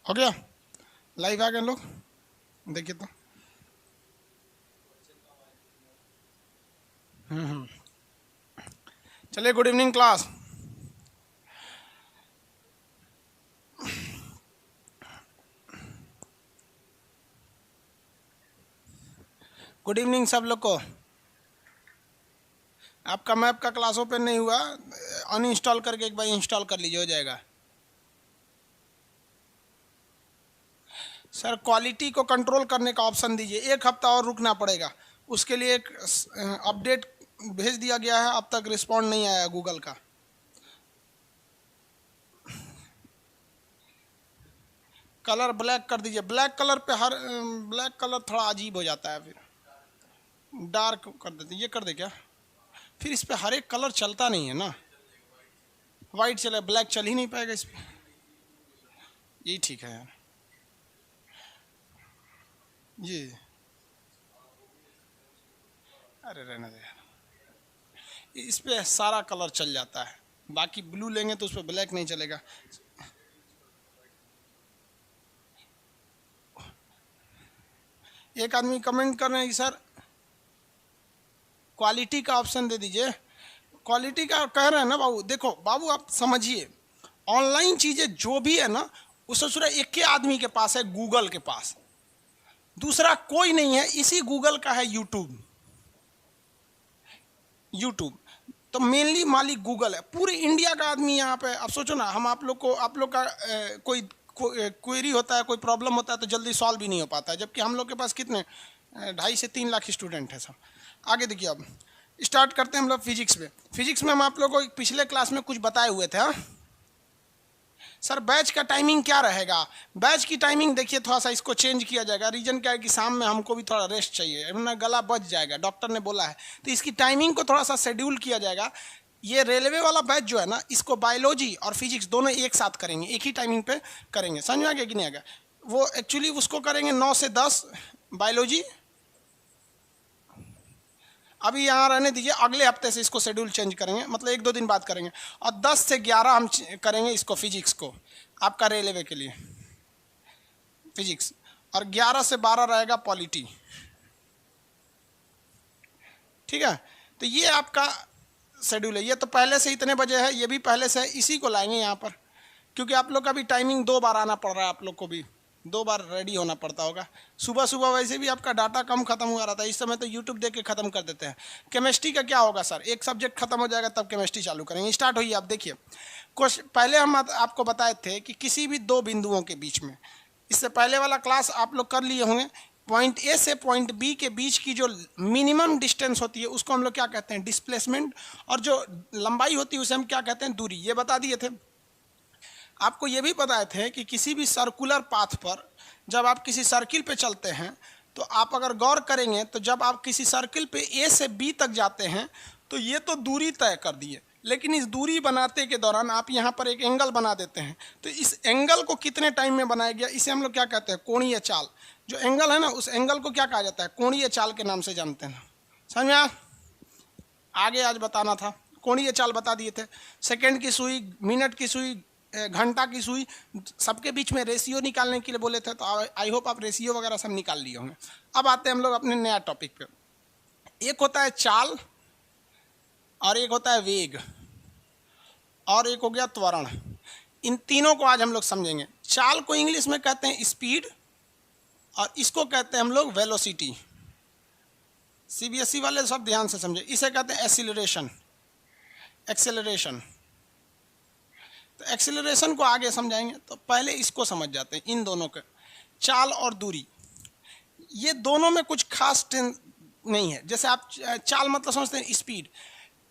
हो गया? लाइव आ गए लोग? देखिए तो। चलिए, good evening class. Good evening सब लोग को। आपका मैप का क्लास ओपन नहीं हुआ, अनइंस्टॉल करके एक बार इंस्टॉल कर लीजिए, हो जाएगा। सर क्वालिटी को कंट्रोल करने का ऑप्शन दीजिए, 1 हफ्ता और रुकना पड़ेगा। उसके लिए एक अपडेट भेज दिया गया है, अब तक रिस्पॉन्ड नहीं आया गूगल का। कलर ब्लैक कर दीजिए। ब्लैक कलर पे हर ब्लैक कलर थोड़ा अजीब हो जाता है, फिर डार्क कर देते। ये कर दे क्या? फिर इस पे हर एक कलर चलता नहीं है ना। वाइट चले, ब्लैक चल ही नहीं पाएगा इस पे। यही ठीक है यार। जी, अरे रहने दे यार। इस पे सारा कलर चल जाता है, बाकी ब्लू लेंगे तो उस पर ब्लैक नहीं चलेगा। एक आदमी कमेंट कर रहे हैं कि सर क्वालिटी का ऑप्शन दे दीजिए। क्वालिटी का कह रहे हैं ना बाबू। देखो बाबू, आप समझिए, ऑनलाइन चीजें जो भी है ना, उससे सिर्फ एक ही आदमी के पास है, गूगल के पास। दूसरा कोई नहीं है, इसी गूगल का है यूट्यूब। यूट्यूब तो मेनली मालिक गूगल है। पूरे इंडिया का आदमी यहाँ पे। अब सोचो ना, हम आप लोग को, आप लोग का कोई क्वेरी होता है, कोई प्रॉब्लम होता है तो जल्दी सॉल्व भी नहीं हो पाता है, जबकि हम लोग के पास कितने 2.5 से 3 लाख स्टूडेंट हैं सब। आगे देखिए, अब स्टार्ट करते हैं हम लोग फिजिक्स में। फिजिक्स में हम आप लोग को पिछले क्लास में कुछ बताए हुए थे। हाँ सर, बैच का टाइमिंग क्या रहेगा? बैच की टाइमिंग देखिए, थोड़ा सा इसको चेंज किया जाएगा। रीजन क्या है कि शाम में हमको भी थोड़ा रेस्ट चाहिए, वरना गला बच जाएगा, डॉक्टर ने बोला है। तो इसकी टाइमिंग को थोड़ा सा शेड्यूल किया जाएगा। ये रेलवे वाला बैच जो है ना, इसको बायोलॉजी और फिजिक्स दोनों एक साथ करेंगे, एक ही टाइमिंग पे करेंगे। समझ में आ गया कि नहीं आ गया? वो एक्चुअली उसको करेंगे 9 से 10 बायोलॉजी। अभी यहाँ रहने दीजिए, अगले हफ्ते से इसको शेड्यूल चेंज करेंगे, मतलब 1-2 दिन बाद करेंगे। और 10 से 11 हम करेंगे इसको, फिजिक्स को, आपका रेलवे के लिए फिजिक्स। और 11 से 12 रहेगा पॉलिटी। ठीक है, तो ये आपका शेड्यूल है। ये तो पहले से इतने बजे है, ये भी पहले से है, इसी को लाएंगे यहाँ पर, क्योंकि आप लोग का भी टाइमिंग 2 बार आना पड़ रहा है, आप लोग को भी 2 बार रेडी होना पड़ता होगा। सुबह सुबह वैसे भी आपका डाटा कम खत्म हुआ रहता है, इस समय तो यूट्यूब देख के खत्म कर देते हैं। केमिस्ट्री का क्या होगा सर? एक सब्जेक्ट खत्म हो जाएगा तब केमिस्ट्री चालू करेंगे। स्टार्ट होइए। आप देखिए, कुछ पहले हम आपको बताए थे कि किसी भी 2 बिंदुओं के बीच में, इससे पहले वाला क्लास आप लोग कर लिए होंगे, पॉइंट ए से पॉइंट बी के बीच की जो मिनिमम डिस्टेंस होती है उसको हम लोग क्या कहते हैं? डिस्प्लेसमेंट। और जो लंबाई होती है उसे हम क्या कहते हैं? दूरी। ये बता दिए थे। आपको ये भी बताए थे कि किसी भी सर्कुलर पाथ पर जब आप किसी सर्किल पे चलते हैं, तो आप अगर गौर करेंगे तो जब आप किसी सर्किल पे ए से बी तक जाते हैं तो ये तो दूरी तय कर दिए, लेकिन इस दूरी बनाते के दौरान आप यहाँ पर एक एंगल बना देते हैं। तो इस एंगल को कितने टाइम में बनाया गया, इसे हम लोग क्या कहते हैं? कोणीय चाल। जो एंगल है ना, उस एंगल को क्या कहा जाता है? कोणीय चाल के नाम से जानते हैं। समझ में आया? आगे आज बताना था, कोणीय चाल बता दिए थे। सेकंड की सुई, मिनट की सुई, घंटा की सुई, सबके बीच में रेशियो निकालने के लिए बोले थे, तो आई होप आप रेशियो वगैरह सब निकाल लिए होंगे। अब आते हैं हम लोग अपने नया टॉपिक पे। एक होता है चाल, और एक होता है वेग, और एक हो गया त्वरण। इन तीनों को आज हम लोग समझेंगे। चाल को इंग्लिश में कहते हैं स्पीड, और इसको कहते हैं हम लोग वेलोसिटी। सीबीएसई वाले सब ध्यान से समझे। इसे कहते हैं एक्सीलरेशन। एक्सेलरेशन। तो एक्सेलरेशन को आगे समझाएंगे, तो पहले इसको समझ जाते हैं, इन दोनों के, चाल और दूरी। ये दोनों में कुछ खास नहीं है। जैसे आप चाल मतलब समझते हैं स्पीड।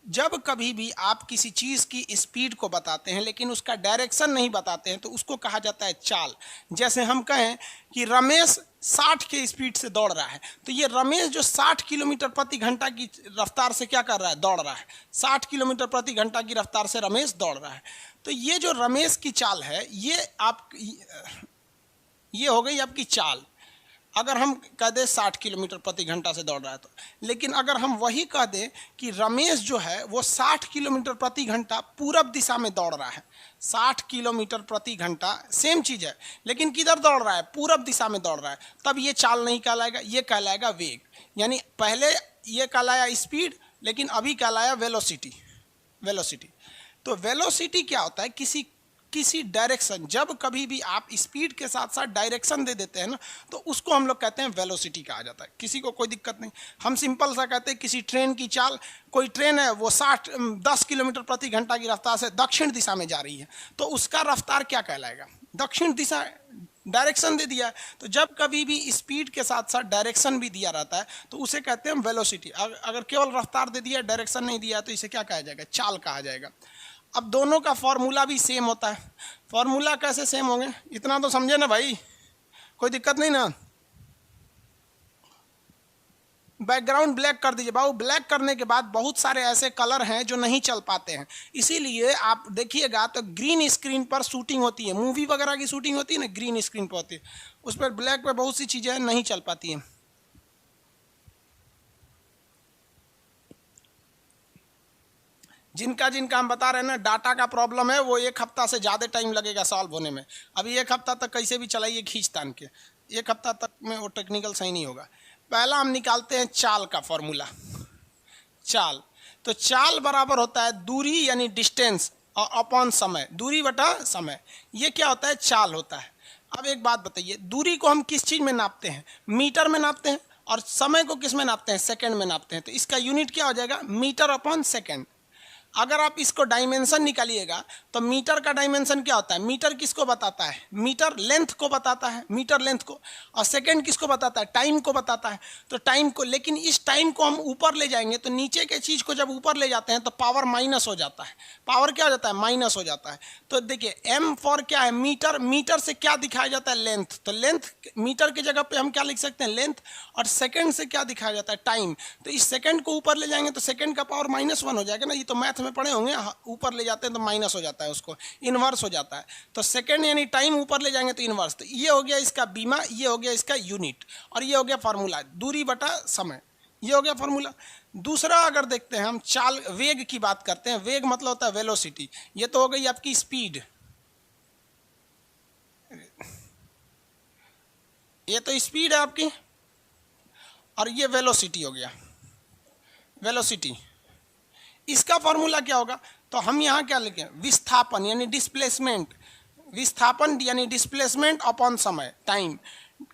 जब कभी भी आप किसी चीज की स्पीड को बताते हैं लेकिन उसका डायरेक्शन नहीं बताते हैं तो उसको कहा जाता है चाल। जैसे हम कहें कि रमेश 60 के स्पीड से दौड़ रहा है, तो ये रमेश जो 60 किलोमीटर प्रति घंटा की रफ्तार से क्या कर रहा है? दौड़ रहा है। 60 किलोमीटर प्रति घंटा की रफ्तार से रमेश दौड़ रहा है। तो ये जो रमेश की चाल है, ये हो गई आपकी चाल। अगर हम कह दें 60 किलोमीटर प्रति घंटा से दौड़ रहा है तो, लेकिन अगर हम वही कह दें कि रमेश जो है वो 60 किलोमीटर प्रति घंटा पूरब दिशा में दौड़ रहा है, 60 किलोमीटर प्रति घंटा सेम चीज़ है, लेकिन किधर दौड़ रहा है, पूरब दिशा में दौड़ रहा है, तब ये चाल नहीं कहलाएगा, ये कहलाएगा वेग। यानी पहले ये कहलाया स्पीड, लेकिन अभी कहलाया वेलोसिटी। वेलोसिटी, तो वेलोसिटी क्या होता है, किसी डायरेक्शन, जब कभी भी आप स्पीड के साथ साथ डायरेक्शन दे देते हैं ना, तो उसको हम लोग कहते हैं वेलोसिटी कहा जाता है। किसी को कोई दिक्कत नहीं, हम सिंपल सा कहते हैं किसी ट्रेन की चाल, कोई ट्रेन है वो 10 किलोमीटर प्रति घंटा की रफ्तार से दक्षिण दिशा में जा रही है, तो उसका रफ्तार क्या कहलाएगा, दक्षिण दिशा, डायरेक्शन दे दिया है। तो जब कभी भी स्पीड के साथ साथ डायरेक्शन भी दिया रहता है तो उसे कहते हैं वेलोसिटी। अगर केवल रफ्तार दे दिया, डायरेक्शन नहीं दिया, तो इसे क्या कहा जाएगा, चाल कहा जाएगा। अब दोनों का फॉर्मूला भी सेम होता है। फॉर्मूला कैसे सेम होंगे, इतना तो समझे ना भाई, कोई दिक्कत नहीं ना। बैकग्राउंड ब्लैक कर दीजिए बाबू। ब्लैक करने के बाद बहुत सारे ऐसे कलर हैं जो नहीं चल पाते हैं, इसीलिए आप देखिएगा तो ग्रीन स्क्रीन पर शूटिंग होती है, मूवी वगैरह की शूटिंग होती है ना, ग्रीन स्क्रीन पर होती है, उस पर ब्लैक पे बहुत सी चीज़ें नहीं चल पाती हैं। जिनका हम बता रहे हैं ना, डाटा का प्रॉब्लम है, वो 1 हफ्ता से ज़्यादा टाइम लगेगा सॉल्व होने में। अभी 1 हफ्ता तक कैसे भी चलाइए खींच तान के, 1 हफ्ता तक में वो टेक्निकल सही नहीं होगा। पहला हम निकालते हैं चाल का फॉर्मूला। चाल, तो चाल बराबर होता है दूरी यानी डिस्टेंस और अपॉन समय, दूरी बटा समय, ये क्या होता है, चाल होता है। अब एक बात बताइए, दूरी को हम किस चीज़ में नापते हैं, मीटर में नापते हैं, और समय को किस में नापते हैं, सेकंड में नापते हैं। तो इसका यूनिट क्या हो जाएगा, मीटर अपॉन सेकंड। अगर आप इसको डायमेंशन निकालिएगा तो मीटर का डायमेंशन क्या होता है, मीटर किसको बताता है, मीटर लेंथ को बताता है, मीटर लेंथ को, और सेकंड किसको बताता है, टाइम को बताता है। तो टाइम को, लेकिन इस टाइम को हम ऊपर ले जाएंगे तो नीचे के चीज़ को जब ऊपर ले जाते हैं तो पावर माइनस हो जाता है, पावर क्या हो जाता है, माइनस हो जाता है। तो देखिए एम फॉर क्या है, मीटर, मीटर से क्या दिखाया जाता है, लेंथ, तो लेंथ मीटर की जगह पे हम क्या लिख सकते हैं, लेंथ, और सेकंड से क्या दिखाया जाता है, टाइम। तो इस सेकंड को ऊपर ले जाएंगे तो सेकंड का पावर -1 हो जाएगा ना, ये तो मैथ में पढ़े होंगे, ऊपर ले जाते हैं तो माइनस हो जाता है, उसको इनवर्स हो जाता है। तो सेकंड यानी टाइम ऊपर ले जाएंगे तो इनवर्स। तो ये हो गया इसका बीमा, ये हो गया इसका यूनिट, और ये हो गया फार्मूला, दूरी बटा समय, ये हो गया फार्मूला। दूसरा अगर देखते हैं हम, चाल, वेग की बात करते हैं। वेग मतलब होता है वेलोसिटी, ये तो हो गई आपकी स्पीड, ये तो स्पीड है आपकी, और ये वेलोसिटी हो गया, वेलोसिटी। इसका फॉर्मूला क्या होगा, तो हम यहाँ क्या लिखें, विस्थापन यानी डिस्प्लेसमेंट, विस्थापन यानी डिस्प्लेसमेंट अपॉन समय, टाइम।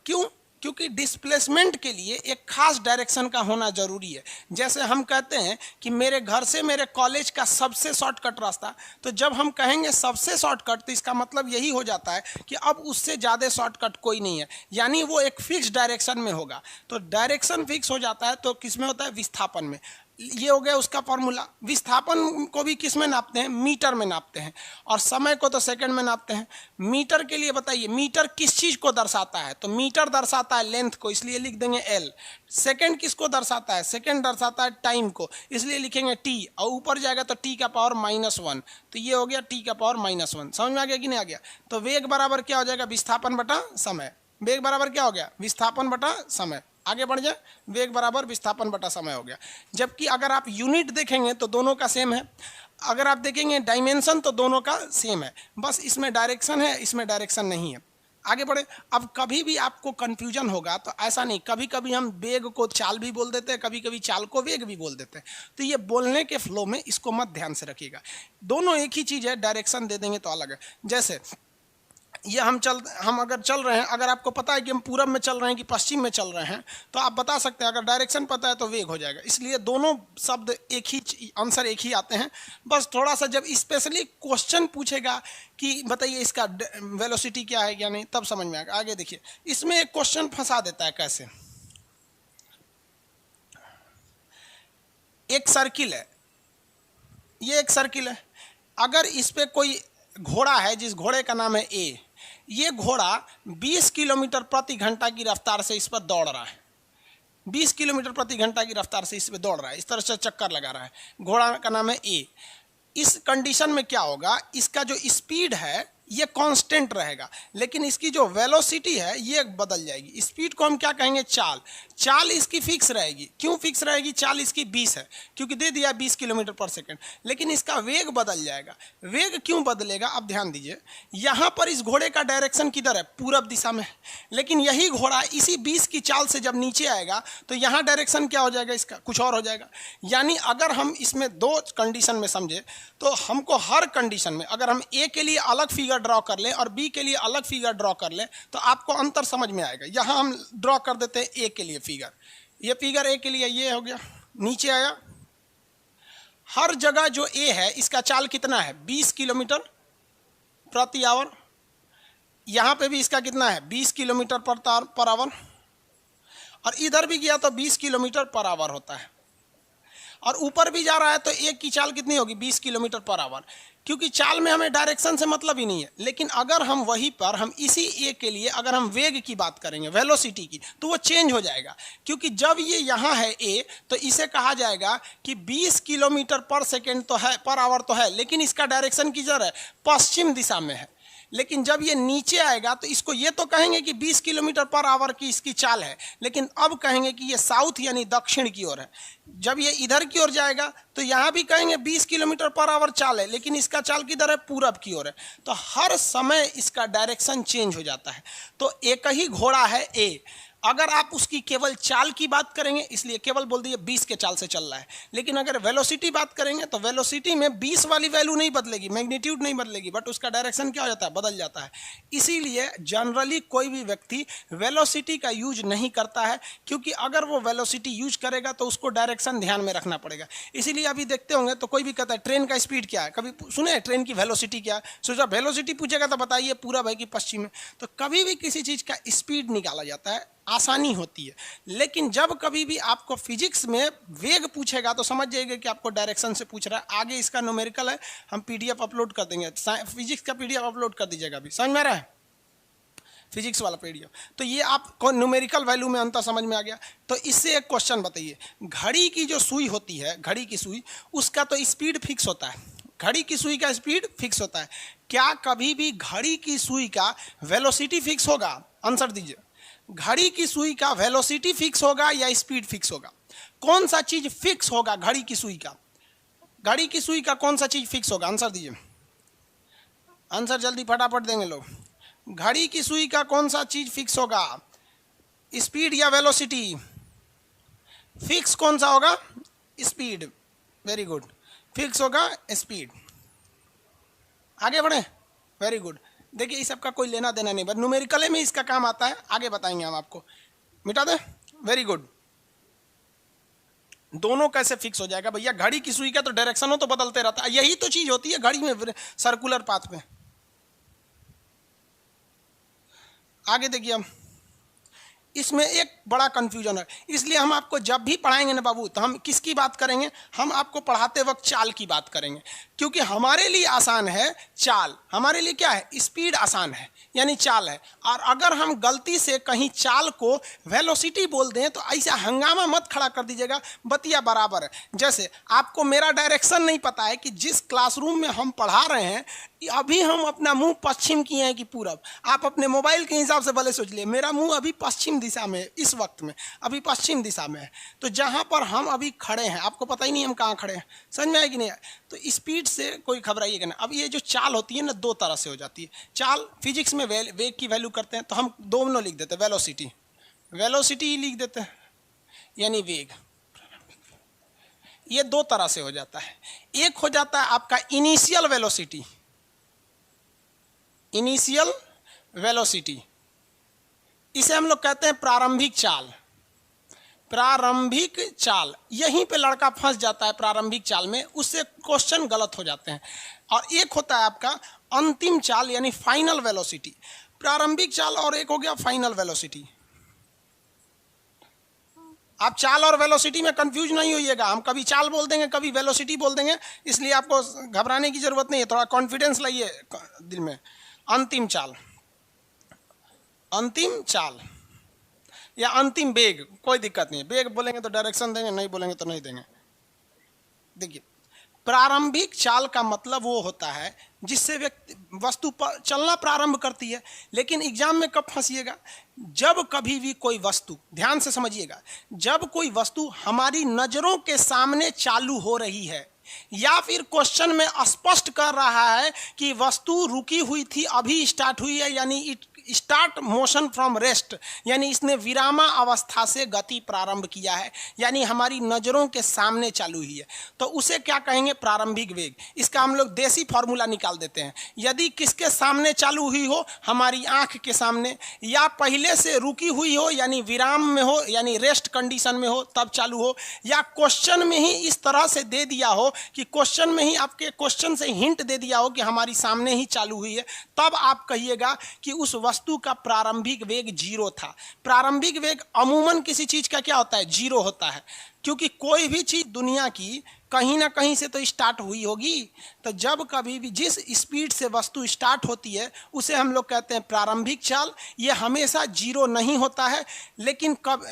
क्यों, क्योंकि डिस्प्लेसमेंट के लिए एक खास डायरेक्शन का होना जरूरी है। जैसे हम कहते हैं कि मेरे घर से मेरे कॉलेज का सबसे शॉर्टकट रास्ता, तो जब हम कहेंगे सबसे शॉर्टकट तो इसका मतलब यही हो जाता है कि अब उससे ज़्यादा शॉर्टकट कोई नहीं है, यानी वो एक फिक्स डायरेक्शन में होगा। तो डायरेक्शन फिक्स हो जाता है तो किस में होता है, विस्थापन में। ये हो गया उसका फॉर्मूला। विस्थापन को भी किस में नापते हैं, मीटर में नापते हैं, और समय को तो सेकंड में नापते हैं। मीटर के लिए बताइए, मीटर किस चीज़ को दर्शाता है, तो मीटर दर्शाता है लेंथ को, इसलिए लिख देंगे एल। सेकंड किसको दर्शाता है, सेकंड दर्शाता है टाइम को, इसलिए लिखेंगे टी, और ऊपर जाएगा तो टी का पावर -1, तो ये हो गया टी का पावर -1। समझ में आ गया कि नहीं आ गया। तो वेग बराबर क्या हो जाएगा, विस्थापन बटा समय। वेग बराबर क्या हो गया, विस्थापन बटा समय। आगे बढ़ जाए, वेग बराबर विस्थापन बटा समय हो गया। जबकि अगर आप यूनिट देखेंगे तो दोनों का सेम है, अगर आप देखेंगे डायमेंशन तो दोनों का सेम है, बस इसमें डायरेक्शन है, इसमें डायरेक्शन नहीं है। आगे बढ़े। अब कभी भी आपको कन्फ्यूजन होगा तो ऐसा नहीं, कभी कभी हम वेग को चाल भी बोल देते हैं, कभी कभी चाल को वेग भी बोल देते हैं, तो ये बोलने के फ्लो में इसको मत ध्यान से रखिएगा, दोनों एक ही चीज़ है, डायरेक्शन दे देंगे तो अलग है। जैसे ये हम अगर चल रहे हैं, अगर आपको पता है कि हम पूरब में चल रहे हैं कि पश्चिम में चल रहे हैं, तो आप बता सकते हैं, अगर डायरेक्शन पता है तो वेग हो जाएगा। इसलिए दोनों शब्द एक ही, आंसर एक ही आते हैं। बस थोड़ा सा जब स्पेशली क्वेश्चन पूछेगा कि बताइए इसका वेलोसिटी क्या है या नहीं, तब समझ में आएगा। आगे देखिए, इसमें एक क्वेश्चन फंसा देता है कैसे। एक सर्किल है, ये एक सर्किल है, अगर इस पे कोई घोड़ा है, जिस घोड़े का नाम है ए, ये घोड़ा 20 किलोमीटर प्रति घंटा की रफ्तार से इस पर दौड़ रहा है, 20 किलोमीटर प्रति घंटा की रफ्तार से इस पर दौड़ रहा है, इस तरह से चक्कर लगा रहा है, घोड़ा का नाम है ए। इस कंडीशन में क्या होगा, इसका जो स्पीड है ये कांस्टेंट रहेगा, लेकिन इसकी जो वेलोसिटी है ये बदल जाएगी। स्पीड को हम क्या कहेंगे? चाल। चाल इसकी फिक्स रहेगी। क्यों फिक्स रहेगी? चाल इसकी 20 है, क्योंकि दे दिया 20 किलोमीटर पर सेकंड, लेकिन इसका वेग बदल जाएगा। वेग क्यों बदलेगा? अब ध्यान दीजिए, यहाँ पर इस घोड़े का डायरेक्शन किधर है? पूरब दिशा में, लेकिन यही घोड़ा इसी 20 की चाल से जब नीचे आएगा तो यहाँ डायरेक्शन क्या हो जाएगा? इसका कुछ और हो जाएगा। यानी अगर हम इसमें दो कंडीशन में समझे तो हमको हर कंडीशन में, अगर हम ए के लिए अलग फिगर ड्रॉ कर लें और बी के लिए अलग फिगर ड्रॉ कर लें तो आपको अंतर समझ में आएगा। यहां हम ड्रॉ कर देते हैं ए के लिए फिगर। ये फिगर ए के लिए ये हो गया, नीचे आया। हर जगह जो ए है इसका चाल कितना है? 20 किलोमीटर प्रति आवर। यहां पे भी इसका कितना है? 20 किलोमीटर पर आवर। और इधर भी गया तो 20 किलोमीटर पर आवर होता है, और ऊपर भी जा रहा है तो एक की चाल कितनी होगी? 20 किलोमीटर पर आवर। क्योंकि चाल में हमें डायरेक्शन से मतलब ही नहीं है। लेकिन अगर हम वहीं पर हम इसी ए के लिए अगर हम वेग की बात करेंगे, वेलोसिटी की, तो वो चेंज हो जाएगा। क्योंकि जब ये यहाँ है ए तो इसे कहा जाएगा कि 20 किलोमीटर पर सेकेंड तो है, पर आवर तो है, लेकिन इसका डायरेक्शन किधर है? पश्चिम दिशा में है। लेकिन जब ये नीचे आएगा तो इसको ये तो कहेंगे कि 20 किलोमीटर पर आवर की इसकी चाल है, लेकिन अब कहेंगे कि ये साउथ यानी दक्षिण की ओर है। जब ये इधर की ओर जाएगा तो यहाँ भी कहेंगे 20 किलोमीटर पर आवर चाल है, लेकिन इसका चाल किधर है? पूरब की ओर है। तो हर समय इसका डायरेक्शन चेंज हो जाता है। तो एक ही घोड़ा है ए, अगर आप उसकी केवल चाल की बात करेंगे, इसलिए केवल बोल दिए 20 के चाल से चल रहा है, लेकिन अगर वेलोसिटी बात करेंगे तो वेलोसिटी में 20 वाली वैल्यू नहीं बदलेगी, मैग्नीट्यूड नहीं बदलेगी, बट उसका डायरेक्शन क्या हो जाता है? बदल जाता है। इसीलिए जनरली कोई भी व्यक्ति वेलोसिटी का यूज नहीं करता है, क्योंकि अगर वो वेलोसिटी यूज करेगा तो उसको डायरेक्शन ध्यान में रखना पड़ेगा। इसीलिए अभी देखते होंगे तो कोई भी कहता है ट्रेन का स्पीड क्या है, कभी सुने ट्रेन की वेलोसिटी क्या है? सोचा वेलोसिटी पूछेगा तो बताइए पूरब है कि पश्चिम है। तो कभी भी किसी चीज़ का स्पीड निकाला जाता है, आसानी होती है। लेकिन जब कभी भी आपको फिजिक्स में वेग पूछेगा तो समझ जाइएगा कि आपको डायरेक्शन से पूछ रहा है। आगे इसका न्यूमेरिकल है, हम पीडीएफ अपलोड कर देंगे, फिजिक्स का पीडीएफ अपलोड कर दीजिएगा। अभी समझ में आ रहा है फिजिक्स वाला पीडीएफ? तो ये आपको न्यूमेरिकल वैल्यू में अंतर समझ में आ गया। तो इससे एक क्वेश्चन बताइए, घड़ी की जो सुई होती है, घड़ी की सुई, उसका तो स्पीड फिक्स होता है। घड़ी की सुई का स्पीड फिक्स होता है। क्या कभी भी घड़ी की सुई का वेलोसिटी फिक्स होगा? आंसर दीजिए। घड़ी की सुई का वेलोसिटी फिक्स होगा या स्पीड फिक्स होगा? कौन सा चीज फिक्स होगा घड़ी की सुई का? घड़ी की सुई का कौन सा चीज फिक्स होगा? आंसर दीजिए। आंसर जल्दी फटाफट देंगे लोग। घड़ी की सुई का कौन सा चीज फिक्स होगा? स्पीड या वेलोसिटी? फिक्स कौन सा होगा? स्पीड। वेरी गुड, फिक्स होगा स्पीड। आगे बढ़े। Very good. देखिए इस सब का कोई लेना देना नहीं, बस न्यूमेरिकल में इसका काम आता है, आगे बताएंगे हम आपको। मिटा दे। Very good. दोनों कैसे फिक्स हो जाएगा भैया? घड़ी की सुई का तो डायरेक्शन हो तो बदलते रहता है, यही तो चीज होती है घड़ी में, सर्कुलर पाथ में। आगे देखिए हम, इसमें एक बड़ा कंफ्यूजन है, इसलिए हम आपको जब भी पढ़ाएंगे ना बाबू, तो हम किसकी बात करेंगे? हम आपको पढ़ाते वक्त चाल की बात करेंगे, क्योंकि हमारे लिए आसान है चाल। हमारे लिए क्या है? स्पीड आसान है, यानी चाल है। और अगर हम गलती से कहीं चाल को वेलोसिटी बोल दें तो ऐसा हंगामा मत खड़ा कर दीजिएगा, बतिया बराबर है। जैसे आपको मेरा डायरेक्शन नहीं पता है कि जिस क्लासरूम में हम पढ़ा रहे हैं अभी हम अपना मुंह पश्चिम किए हैं कि पूरब, आप अपने मोबाइल के हिसाब से भले सोच लिए, मेरा मुंह अभी पश्चिम दिशा में, इस वक्त में अभी पश्चिम दिशा में है। तो जहाँ पर हम अभी खड़े हैं आपको पता ही नहीं हम कहाँ खड़े हैं। समझ में आए कि नहीं? तो स्पीड से कोई घबराइएगा ना। अब ये जो चाल होती है ना, दो तरह से हो जाती है चाल। फिजिक्स में वेग की वैल्यू करते हैं तो हम दोनों लिख देते हैं, वेलोसिटी, वेलोसिटी ही लिख देते हैं, यानी वेग। ये दो तरह से हो जाता है। एक हो जाता है आपका इनिशियल वेलोसिटी, इनिशियल वेलोसिटी, इसे हम लोग कहते हैं प्रारंभिक चाल। प्रारंभिक चाल, यहीं पे लड़का फंस जाता है प्रारंभिक चाल में, उससे क्वेश्चन गलत हो जाते हैं। और एक होता है आपका अंतिम चाल यानी फाइनल वेलोसिटी। प्रारंभिक चाल और एक हो गया फाइनल वेलोसिटी। आप चाल और वेलोसिटी में कंफ्यूज नहीं होइएगा, हम कभी चाल बोल देंगे कभी वेलोसिटी बोल देंगे, इसलिए आपको घबराने की जरूरत नहीं है, थोड़ा कॉन्फिडेंस लाइए दिल में। अंतिम चाल, अंतिम चाल या अंतिम वेग, कोई दिक्कत नहीं है। वेग बोलेंगे तो डायरेक्शन देंगे, नहीं बोलेंगे तो नहीं देंगे। देखिए प्रारंभिक चाल का मतलब वो होता है जिससे व्यक्ति वस्तु पर चलना प्रारंभ करती है। लेकिन एग्जाम में कब फंसिएगा, जब कभी भी कोई वस्तु, ध्यान से समझिएगा, जब कोई वस्तु हमारी नजरों के सामने चालू हो रही है या फिर क्वेश्चन में स्पष्ट कर रहा है कि वस्तु रुकी हुई थी अभी स्टार्ट हुई है, यानी it start motion from rest, यानी इसने विरामा अवस्था से गति प्रारंभ किया है, यानी हमारी नजरों के सामने चालू हुई है, तो उसे क्या कहेंगे, प्रारंभिक वेग। इसका हम लोग देसी फॉर्मूला निकाल देते हैं। यदि किसके सामने चालू हुई हो, हमारी आंख के सामने, या पहले से रुकी हुई हो यानी विराम में हो यानी रेस्ट कंडीशन में हो तब चालू हो, या क्वेश्चन में ही इस तरह से दे दिया हो कि क्वेश्चन में ही आपके क्वेश्चन से हिंट दे दिया हो कि हमारी सामने ही चालू हुई है, तब आप कहिएगा कि उस वस्तु का प्रारंभिक वेग 0 था। प्रारंभिक वेग अमूमन किसी चीज का क्या होता है, 0 होता है, क्योंकि कोई भी चीज दुनिया की कहीं ना कहीं से तो स्टार्ट हुई होगी। तो जब कभी भी जिस स्पीड से वस्तु स्टार्ट होती है उसे हम लोग कहते हैं प्रारंभिक चाल। ये हमेशा 0 नहीं होता है, लेकिन कब,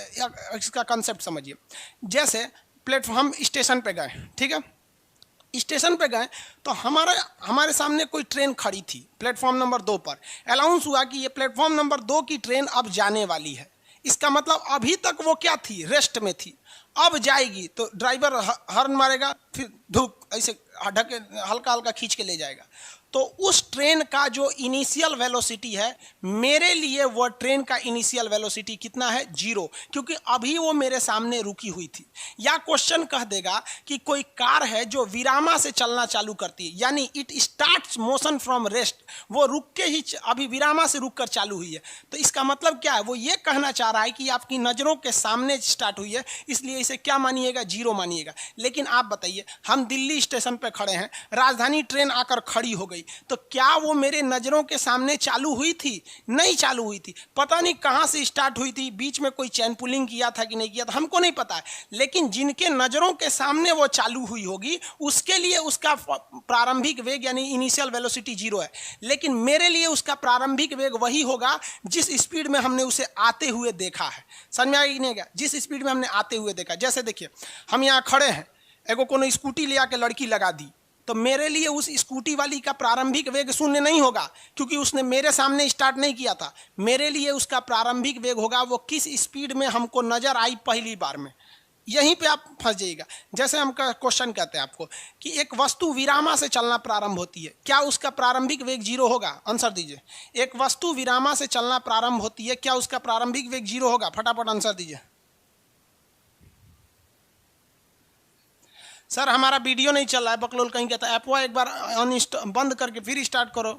इसका कंसेप्ट समझिए। जैसे प्लेटफॉर्म, हम स्टेशन पे गए, ठीक है, स्टेशन पे गए तो हमारे सामने कोई ट्रेन खड़ी थी प्लेटफॉर्म नंबर 2 पर। अनाउंस हुआ कि ये प्लेटफॉर्म नंबर 2 की ट्रेन अब जाने वाली है। इसका मतलब अभी तक वो क्या थी, रेस्ट में थी, अब जाएगी। तो ड्राइवर हॉर्न मारेगा, फिर धूप ऐसे ढके हल्का हल्का खींच के ले जाएगा। तो उस ट्रेन का जो इनिशियल वेलोसिटी है, मेरे लिए वो ट्रेन का इनिशियल वेलोसिटी कितना है, 0, क्योंकि अभी वो मेरे सामने रुकी हुई थी। या क्वेश्चन कह देगा कि कोई कार है जो विरामा से चलना चालू करती है, यानी it starts motion from rest, वो रुक के ही अभी विरामा से रुक कर चालू हुई है। तो इसका मतलब क्या है, वो ये कहना चाह रहा है कि आपकी नज़रों के सामने स्टार्ट हुई है, इसलिए इसे क्या मानिएगा, 0 मानिएगा। लेकिन आप बताइए, हम दिल्ली स्टेशन पर खड़े हैं, राजधानी ट्रेन आकर खड़ी हो गई, तो क्या वो मेरे नजरों के सामने चालू हुई थी, नहीं चालू हुई थी। पता नहीं कहां से स्टार्ट हुई थी, बीच में कोई चैन पुलिंग किया था कि नहीं किया था, हमको नहीं पता है। लेकिन जिनके नजरों के सामने वो चालू हुई होगी उसके लिए उसका प्रारंभिक वेग यानी इनिशियल वेलोसिटी 0 है। लेकिन मेरे लिए उसका प्रारंभिक वेग वही होगा जिस स्पीड में हमने उसे आते हुए देखा है। समझ में आएगी नहीं, जिस स्पीड में हमने आते हुए देखा। जैसे देखिए, हम यहाँ खड़े हैं, एगो कोनो स्कूटी ले आके लड़की लगा दी, तो मेरे लिए उस स्कूटी वाली का प्रारंभिक वेग 0 नहीं होगा, क्योंकि उसने मेरे सामने स्टार्ट नहीं किया था। मेरे लिए उसका प्रारंभिक वेग होगा वो किस स्पीड में हमको नजर आई पहली बार में। यहीं पे आप फंस जाइएगा। जैसे हम क्वेश्चन कहते हैं आपको कि एक वस्तु विरामा से चलना प्रारंभ होती है, क्या उसका प्रारंभिक वेग 0 होगा? आंसर दीजिए। एक वस्तु विरामा से चलना प्रारंभ होती है, क्या उसका प्रारंभिक वेग 0 होगा? फटाफट आंसर दीजिए। सर हमारा वीडियो नहीं चल रहा है, बकलोल कहीं कहता है। ऐप एक बार बंद करके फिर स्टार्ट करो।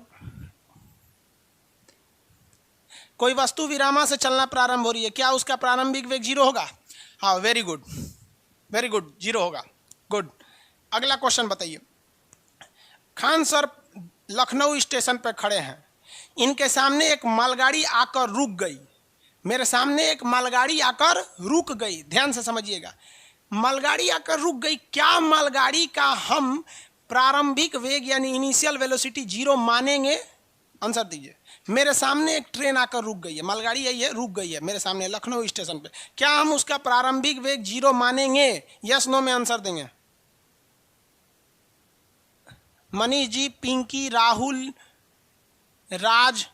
कोई वस्तु विरामा से चलना प्रारंभ हो रही है, क्या उसका प्रारंभिक वेग 0 होगा? हाँ, वेरी गुड, वेरी गुड, 0 होगा। गुड। अगला क्वेश्चन बताइए। खान सर लखनऊ स्टेशन पर खड़े हैं, इनके सामने एक मालगाड़ी आकर रुक गई। मेरे सामने एक मालगाड़ी आकर रुक गई, ध्यान से समझिएगा। मालगाड़ी आकर रुक गई, क्या मालगाड़ी का हम प्रारंभिक वेग यानी इनिशियल वेलोसिटी 0 मानेंगे? आंसर दीजिए। मेरे सामने एक ट्रेन आकर रुक गई है, मालगाड़ी आई है, रुक गई है मेरे सामने लखनऊ स्टेशन पे, क्या हम उसका प्रारंभिक वेग 0 मानेंगे? यस नो में आंसर देंगे। मनीष जी, पिंकी, राहुल, राज,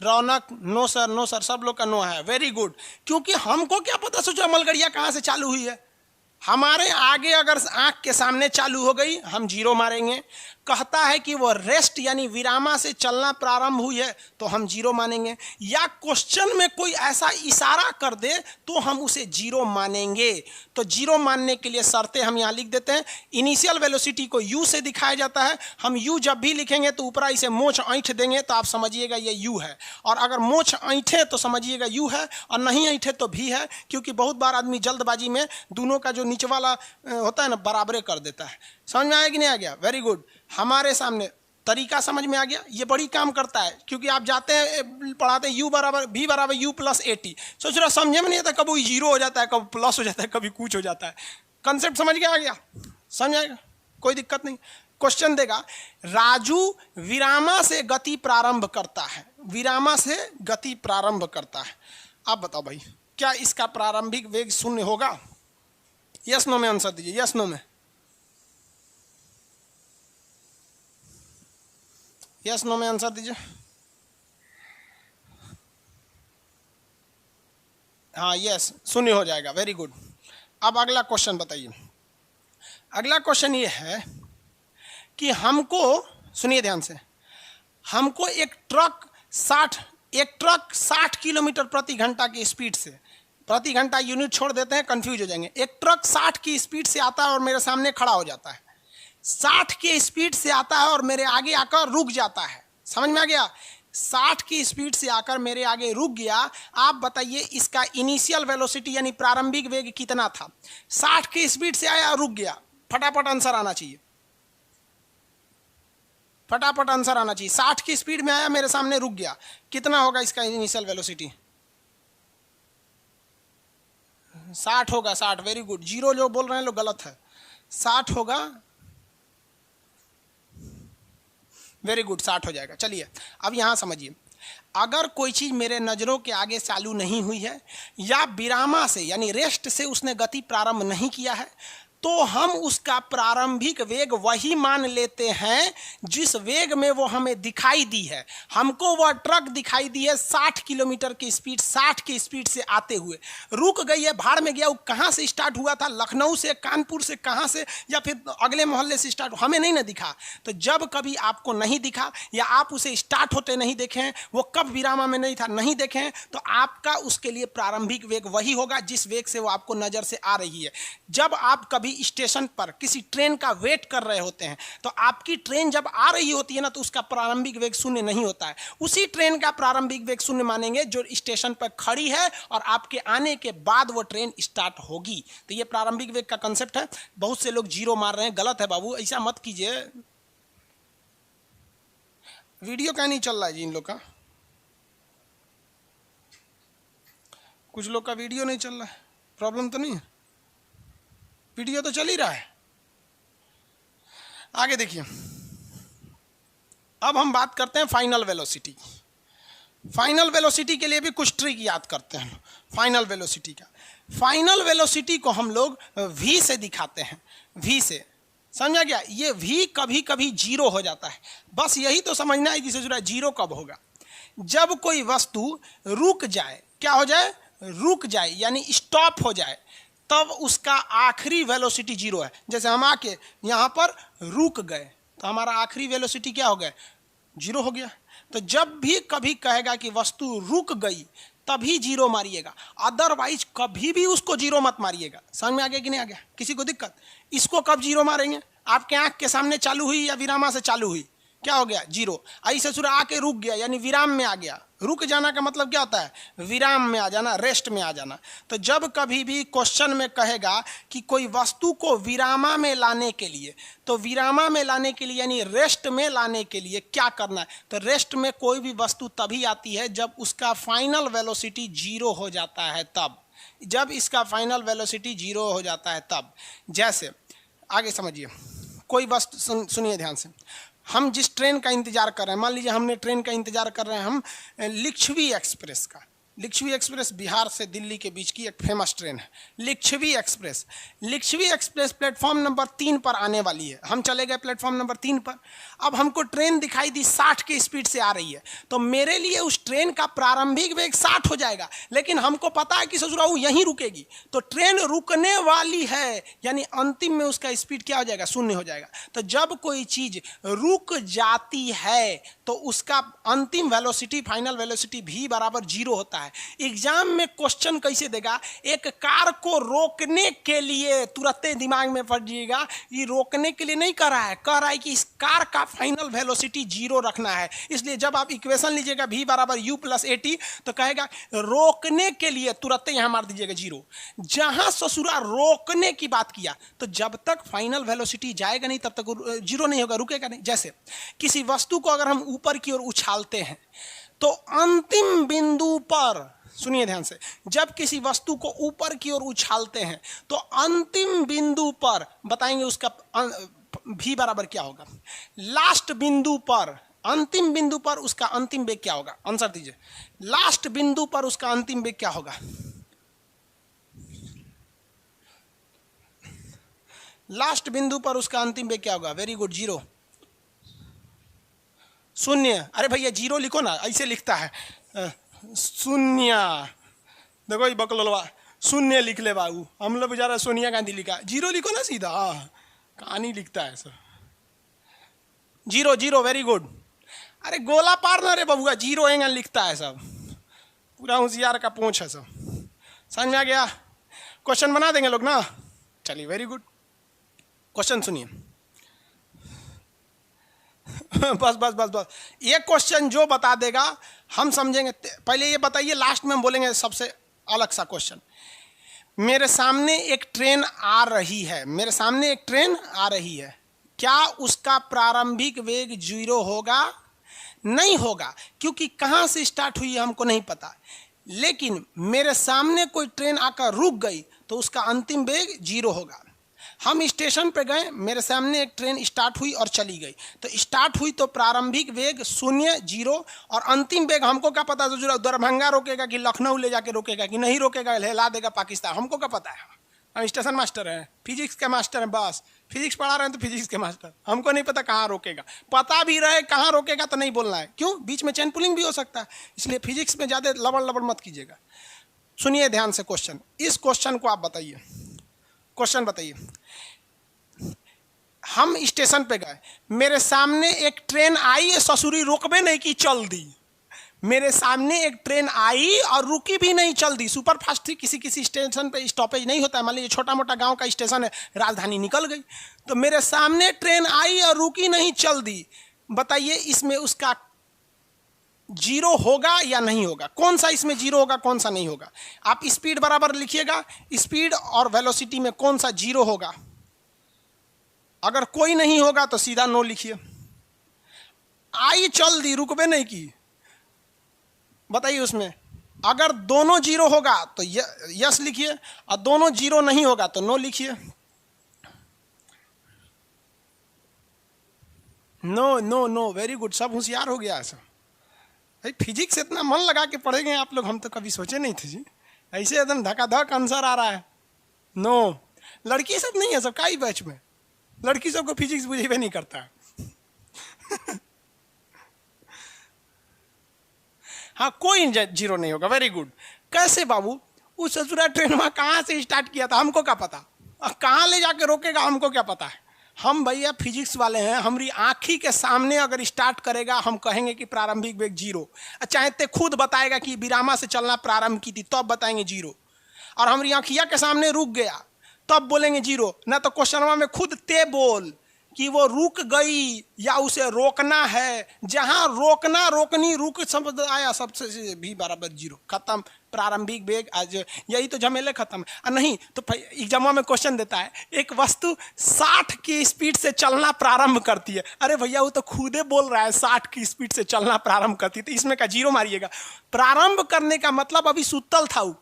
रौनक, नो सर, नो सर, सब लोग का नो है। Very good. क्योंकि हमको क्या पता सोचो मालगाड़ियाँ कहाँ से चालू हुई है। हमारे आगे अगर आंख के सामने चालू हो गई हम 0 मारेंगे। कहता है कि वो रेस्ट यानी विरामा से चलना प्रारंभ हुई है तो हम 0 मानेंगे। या क्वेश्चन में कोई ऐसा इशारा कर दे तो हम उसे 0 मानेंगे। तो 0 मानने के लिए शर्तें हम यहाँ लिख देते हैं। इनिशियल वेलोसिटी को u से दिखाया जाता है। हम u जब भी लिखेंगे तो ऊपर इसे मोछ ऐंठ देंगे तो आप समझिएगा ये u है, और अगर मोछ ऐंठे तो समझिएगा u है, और नहीं ऐंठे तो भी है, क्योंकि बहुत बार आदमी जल्दबाजी में दोनों का जो नीचे वाला होता है ना बराबरे कर देता है। समझ में आया कि नहीं आ गया? Very good. हमारे सामने तरीका समझ में आ गया। ये बड़ी काम करता है, क्योंकि आप जाते हैं पढ़ाते हैं u बराबर v बराबर u प्लस 80, सोच रहा समझे में नहीं आता, कभी 0 हो जाता है, कभी प्लस हो जाता है, कभी कुछ हो जाता है। कंसेप्ट समझ के आ गया? समझ आएगा, कोई दिक्कत नहीं। क्वेश्चन देगा, राजू विरामा से गति प्रारंभ करता है, विरामा से गति प्रारंभ करता है। आप बताओ भाई, क्या इसका प्रारंभिक वेग 0 होगा? यस नो में आंसर दीजिए। यस नो में यस नो में आंसर दीजिए। हाँ यस, शून्य हो जाएगा, वेरी गुड। अब अगला क्वेश्चन बताइए। अगला क्वेश्चन ये है कि हमको, सुनिए ध्यान से, हमको एक ट्रक 60 किलोमीटर प्रति घंटा की स्पीड से, प्रति घंटा यूनिट छोड़ देते हैं, कंफ्यूज हो जाएंगे। एक ट्रक 60 की स्पीड से आता है और मेरे सामने खड़ा हो जाता है। 60 की स्पीड से आता है और मेरे आगे आकर रुक जाता है। समझ में आ गया? 60 की स्पीड से आकर मेरे आगे रुक गया। आप बताइए इसका इनिशियल वेलोसिटी यानी प्रारंभिक वेग कितना था? 60 की स्पीड से आया, रुक गया। फटाफट आंसर आना चाहिए, फटाफट आंसर आना चाहिए। 60 की स्पीड में आया, मेरे सामने रुक गया, कितना होगा इसका इनिशियल वेलोसिटी? 60 होगा, 60। Very good. जीरो जो बोल रहे हैं लोग गलत है, 60 होगा। वेरी गुड, 60 हो जाएगा। चलिए अब यहां समझिए, अगर कोई चीज मेरे नजरों के आगे चालू नहीं हुई है या विरामा से यानी रेस्ट से उसने गति प्रारंभ नहीं किया है, तो हम उसका प्रारंभिक वेग वही मान लेते हैं जिस वेग में वो हमें दिखाई दी है। हमको वह ट्रक दिखाई दी है 60 किलोमीटर की स्पीड, 60 की स्पीड से आते हुए, रुक गई है, भाड़ में गया। वो कहाँ से स्टार्ट हुआ था? लखनऊ से, कानपुर से, कहाँ से, या फिर अगले मोहल्ले से स्टार्ट, हमें नहीं ना दिखा। तो जब कभी आपको नहीं दिखा या आप उसे स्टार्ट होते नहीं देखे हैं, वो कब विरामा में नहीं था नहीं देखे हैं, तो आपका उसके लिए प्रारंभिक वेग वही होगा जिस वेग से वो आपको नजर से आ रही है। जब आप कभी स्टेशन पर किसी ट्रेन का वेट कर रहे होते हैं, तो आपकी ट्रेन जब आ रही होती है ना, तो उसका प्रारंभिक वेग शून्य नहीं होता है। उसी ट्रेन का प्रारंभिक वेग शून्य मानेंगे जो स्टेशन पर खड़ी है और आपके आने के बाद वो ट्रेन स्टार्ट होगी। तो ये प्रारंभिक वेग का कंसेप्ट है। बहुत से लोग जीरो मार रहे हैं, गलत है बाबू, ऐसा मत कीजिए। वीडियो क्या नहीं चल रहा है जी इन लोग का? कुछ लोग का वीडियो नहीं चल रहा है, प्रॉब्लम तो नहीं है? वीडियो तो चल ही रहा है। आगे देखिए, अब हम बात करते हैं फाइनल वेलोसिटी। फाइनल वेलोसिटी के लिए भी कुछ ट्रिक याद करते हैं। फाइनल वेलोसिटी का, फाइनल वेलोसिटी को हम लोग v से दिखाते हैं, v से। समझा गया? ये v कभी कभी जीरो हो जाता है। बस यही तो समझना है कि जीरो कब होगा? जब कोई वस्तु रुक जाए, क्या हो जाए? रुक जाए यानी स्टॉप हो जाए, तब उसका आखिरी वेलोसिटी जीरो है। जैसे हम आके यहाँ पर रुक गए तो हमारा आखिरी वेलोसिटी क्या हो गया? जीरो हो गया। तो जब भी कभी कहेगा कि वस्तु रुक गई, तभी जीरो मारिएगा, अदरवाइज कभी भी उसको जीरो मत मारिएगा। समझ में आ गया कि नहीं आ गया? किसी को दिक्कत? इसको कब जीरो मारेंगे? आपके आंख के सामने चालू हुई या विरामा से चालू हुई, क्या हो गया? जीरो। ऐसे सूर्य आके रुक गया यानी विराम में आ गया। रुक जाना का मतलब क्या होता है? विराम में आ जाना, रेस्ट में आ जाना। तो जब कभी भी क्वेश्चन में कहेगा कि कोई वस्तु को विरामा में लाने के लिए, तो विरामा में लाने के लिए यानी रेस्ट में लाने के लिए क्या करना है? तो रेस्ट में कोई भी वस्तु तभी आती है जब उसका फाइनल वेलोसिटी जीरो हो जाता है, तब। जब इसका फाइनल वेलोसिटी जीरो हो जाता है तब। जैसे आगे समझिए, कोई वस्तु, सुनिए ध्यान से, हम जिस ट्रेन का इंतजार कर रहे हैं, मान लीजिए हमने ट्रेन का इंतजार कर रहे हैं हम लिच्छवी एक्सप्रेस का। लिच्छवी एक्सप्रेस बिहार से दिल्ली के बीच की एक फेमस ट्रेन है, Lichchhavi express. Lichchhavi express platform number 3 पर आने वाली है। हम चले गए प्लेटफॉर्म नंबर 3 पर। अब हमको ट्रेन दिखाई दी 60 की स्पीड से आ रही है, तो मेरे लिए उस ट्रेन का प्रारंभिक वेग 60 हो जाएगा, लेकिन हमको पता है कि ससुराल यहीं रुकेगी। तो ट्रेन रुकने वाली है यानी अंतिम में उसका स्पीड क्या हो जाएगा? शून्य हो जाएगा। तो जब कोई चीज रुक जाती है तो उसका अंतिम वेलोसिटी, फाइनल वेलोसिटी v बराबर जीरो होता है। एग्जाम में क्वेश्चन कैसे देगा? एक कार को रोकने के लिए, तुरंत दिमाग में पड़ जाएगा, ये रोकने के लिए नहीं कर रहा है, कह रहा है कि इस कार का फाइनल वेलोसिटी जीरो रखना है। इसलिए जब आप इक्वेशन लीजिएगा v बराबर u प्लस at, तो कहेगा रोकने के लिए, तुरंत यहां मार दीजिएगा जीरो। जहां ससुरा रोकने की बात किया, तो जब तक फाइनल वेलोसिटी जाएगा नहीं तब तक जीरो नहीं होगा, रुकेगा नहीं। जैसे किसी वस्तु को अगर हम ऊपर की ओर उछालते हैं, तो अंतिम बिंदु पर, सुनिए ध्यान से, जब किसी वस्तु को ऊपर की ओर उछालते हैं तो अंतिम बिंदु पर बताएंगे उसका v बराबर क्या होगा। लास्ट बिंदु पर, अंतिम बिंदु पर उसका अंतिम वेग क्या होगा? आंसर दीजिए। लास्ट बिंदु पर उसका अंतिम वेग क्या होगा? लास्ट बिंदु पर उसका अंतिम वेग क्या होगा? Very good, zero. शून्य। अरे भैया जीरो लिखो ना, ऐसे लिखता है शून्य। देखो ये बकलोलवा शून्य लिख ले बाबू, हम लोग बेचारा सोनिया गांधी लिखा, जीरो लिखो ना सीधा। कहानी लिखता है sir, zero zero, very good. अरे गोला पार ना रे बबुआ, जीरो एंगल लिखता है सब, पूरा होशियार का पूंछ है सब। समझ में आ गया? क्वेश्चन बना देंगे लोग ना, चलिए वेरी गुड। क्वेश्चन सुनिए बस बस बस बस, ये क्वेश्चन जो बता देगा हम समझेंगे। पहले ये बताइए, लास्ट में हम बोलेंगे सबसे अलग सा क्वेश्चन। मेरे सामने एक ट्रेन आ रही है, मेरे सामने एक ट्रेन आ रही है, क्या उसका प्रारंभिक वेग 0 होगा? नहीं होगा, क्योंकि कहाँ से स्टार्ट हुई हमको नहीं पता। लेकिन मेरे सामने कोई ट्रेन आकर रुक गई तो उसका अंतिम वेग 0 होगा। हम स्टेशन पे गए, मेरे सामने एक ट्रेन स्टार्ट हुई और चली गई, तो स्टार्ट हुई तो प्रारंभिक वेग 0 0 और अंतिम वेग हमको क्या पता, तो दरभंगा रोकेगा कि लखनऊ ले जाके रोकेगा कि नहीं रोकेगा, हिला देगा पाकिस्तान, हमको क्या पता है? हम स्टेशन मास्टर हैं, फिजिक्स के मास्टर हैं, बस फिजिक्स पढ़ा रहे हैं तो फिजिक्स के मास्टर, हमको नहीं पता कहाँ रोकेगा। पता भी रहे कहाँ रोकेगा तो नहीं बोलना है, क्यों? बीच में चेन पुलिंग भी हो सकता है, इसलिए फिजिक्स में ज़्यादा लबड़ लबड़ मत कीजिएगा। सुनिए ध्यान से क्वेश्चन, इस क्वेश्चन को आप बताइए। क्वेश्चन बताइए, हम स्टेशन पे गए, मेरे सामने एक ट्रेन आई, ससुरी रुकबे नहीं की, चल दी। मेरे सामने एक ट्रेन आई और रुकी भी नहीं, चल दी। सुपर फास्ट थी, किसी किसी स्टेशन पे स्टॉपेज नहीं होता है, मान लीजिए छोटा मोटा गांव का स्टेशन है, राजधानी निकल गई, तो मेरे सामने ट्रेन आई और रुकी नहीं, चल दी। बताइए इसमें उसका 0 होगा या नहीं होगा? कौन सा इसमें 0 होगा, कौन सा नहीं होगा? आप स्पीड बराबर लिखिएगा, स्पीड और वेलोसिटी में कौन सा 0 होगा? अगर कोई नहीं होगा तो सीधा नो लिखिए। आई चल दी, रुकबे नहीं की, बताइए उसमें अगर दोनों 0 होगा तो यस लिखिए, और दोनों 0 नहीं होगा तो नो लिखिए। No no no, very good, सब होशियार हो गया ऐसा। भाई फिजिक्स इतना मन लगा के पढ़ेंगे आप लोग, हम तो कभी सोचे नहीं थे जी, ऐसे एकदम धकाधक आंसर आ रहा है। नो, लड़की सब नहीं है, सब का ही बैच में लड़की सबको फिजिक्स बुझेबे नहीं करता है हाँ, कोई 0 नहीं होगा, वेरी गुड। कैसे बाबू? उस ससुरा ट्रेन वहां कहाँ से स्टार्ट किया था, हमको क्या पता, और कहाँ ले जाके रोकेगा, हमको क्या पता है? हम भैया फिजिक्स वाले हैं, हमारी आँखी के सामने अगर स्टार्ट करेगा हम कहेंगे कि प्रारंभिक वेग 0, चाहे ते खुद बताएगा कि बिरामा से चलना प्रारंभ की थी तब बताएंगे 0, और हमारी आँखिया के सामने रुक गया तब बोलेंगे 0। ना तो क्वेश्चन में खुद ते बोल कि वो रुक गई या उसे रोकना है, जहां रोकना रोकनी रुक शब्द आया सबसे भी बराबर 0, खत्म प्रारंभिक वेग। आज यही तो झमेले खत्म। नहीं तो एग्जाम में क्वेश्चन देता है, एक वस्तु 60 की स्पीड से चलना प्रारंभ करती है। अरे भैया वो तो खुदे बोल रहा है 60 की स्पीड से चलना प्रारंभ करती है, तो इसमें का 0 मारिएगा। प्रारंभ करने का मतलब अभी सुतल था वो,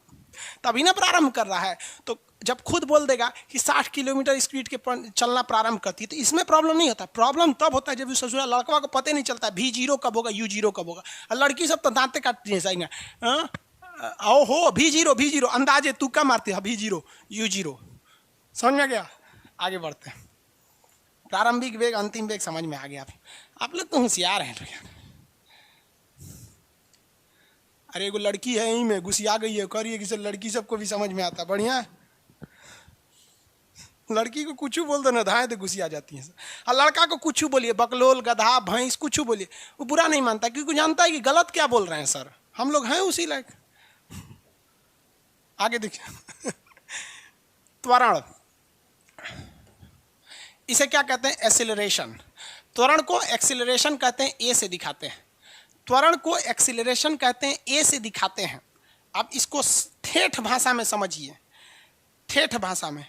तभी ना प्रारंभ कर रहा है। तो जब खुद बोल देगा कि 60 किलोमीटर स्पीड के चलना प्रारंभ करती है तो इसमें प्रॉब्लम नहीं होता। प्रॉब्लम तब होता है जब ससुरा लड़का को पता नहीं चलता भी 0 कब होगा, U0 कब होगा। और लड़की सब तो दांते काटती है, आओ हो भी 0 अंदाजे तू क्या मारते है, भी 0 U0। समझ में आ गया? आगे बढ़ते हैं। प्रारंभिक वेग अंतिम वेग समझ में आ गया। आप लोग तो होशियार हैं। अरे एगो लड़की है यहीं में घुसिया गई है, करिए कि लड़की सबको भी समझ में आता, बढ़िया। लड़की को कुछ बोल दो ना, धाए तो घुसिया जाती है। और लड़का को कुछ बोलिए, बकलोल, गधा, भैंस, कुछ बोलिए, वो बुरा नहीं मानता, क्योंकि जानता है कि गलत क्या बोल रहे हैं सर, हम लोग हैं उसी लायक। आगे देखिए त्वरण, इसे क्या कहते हैं? एक्सीलरेशन। त्वरण को एक्सीलरेशन कहते हैं, ए से दिखाते हैं। त्वरण को एक्सीलरेशन कहते हैं, ए से दिखाते हैं। अब इसको ठेठ भाषा में समझिए। ठेठ भाषा में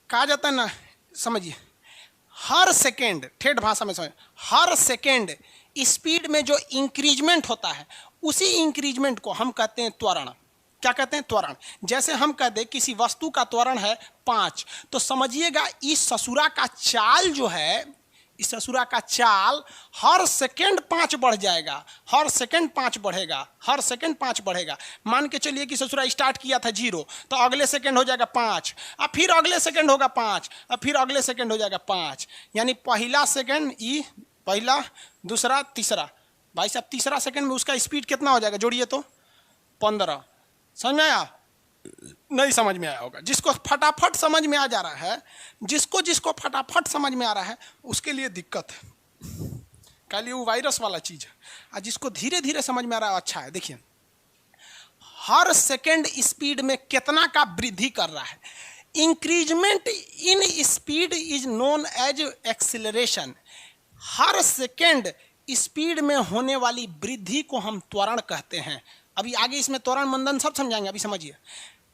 कहा जाता है ना, समझिए, हर सेकेंड, ठेठ भाषा में समझ, हर सेकेंड स्पीड में जो इंक्रीजमेंट होता है उसी इंक्रीजमेंट को हम कहते हैं त्वरण। क्या कहते हैं? त्वरण। जैसे हम कह दें किसी वस्तु का त्वरण है 5, तो समझिएगा इस ससुरा का चाल जो है, इस ससुरा का चाल हर सेकंड 5 बढ़ जाएगा, हर सेकंड 5 बढ़ेगा, हर सेकंड 5 बढ़ेगा। मान के चलिए कि ससुरा स्टार्ट किया था 0, तो अगले सेकंड हो जाएगा 5, और फिर अगले सेकंड होगा 5, और फिर अगले सेकंड हो जाएगा 5। यानी पहला सेकंड ई पहला, दूसरा, तीसरा। भाई साहब तीसरा सेकंड में उसका स्पीड कितना हो जाएगा, जोड़िए तो 15। समझ में आया? नहीं समझ में आया होगा। जिसको फटाफट समझ में आ जा रहा है, जिसको फटाफट समझ में आ रहा है, उसके लिए दिक्कत है, कह लिए वो वायरस वाला चीज है। और जिसको धीरे धीरे समझ में आ रहा है, अच्छा है। देखिए, हर सेकंड स्पीड में कितना का वृद्धि कर रहा है। Increment in speed is known as acceleration. हर सेकंड स्पीड में होने वाली वृद्धि को हम त्वरण कहते हैं। अभी आगे इसमें त्वरण मंदन सब समझाएंगे, अभी समझिए।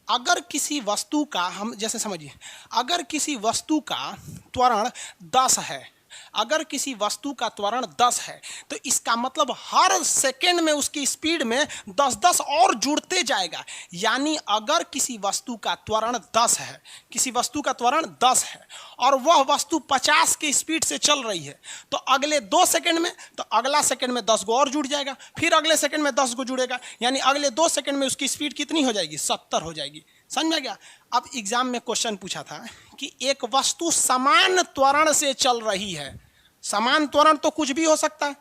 अगर किसी वस्तु का, हम जैसे समझिए, अगर किसी वस्तु का त्वरण 10 है, अगर किसी वस्तु का त्वरण 10 है, तो इसका मतलब हर सेकंड में उसकी स्पीड में 10-10 और जुड़ते जाएगा। यानी अगर किसी वस्तु का त्वरण 10 है, किसी वस्तु का त्वरण 10 है और वह वस्तु 50 की स्पीड से चल रही है, तो अगले 2 सेकंड में, तो अगला सेकंड में 10 गो और जुड़ जाएगा, फिर अगले सेकंड में 10 गो जुड़ेगा, यानी अगले 2 सेकंड में उसकी स्पीड कितनी हो जाएगी, 70 हो जाएगी। समझ में गया? अब एग्जाम में क्वेश्चन पूछा था कि एक वस्तु समान त्वरण से चल रही है। समान त्वरण तो कुछ भी हो सकता है,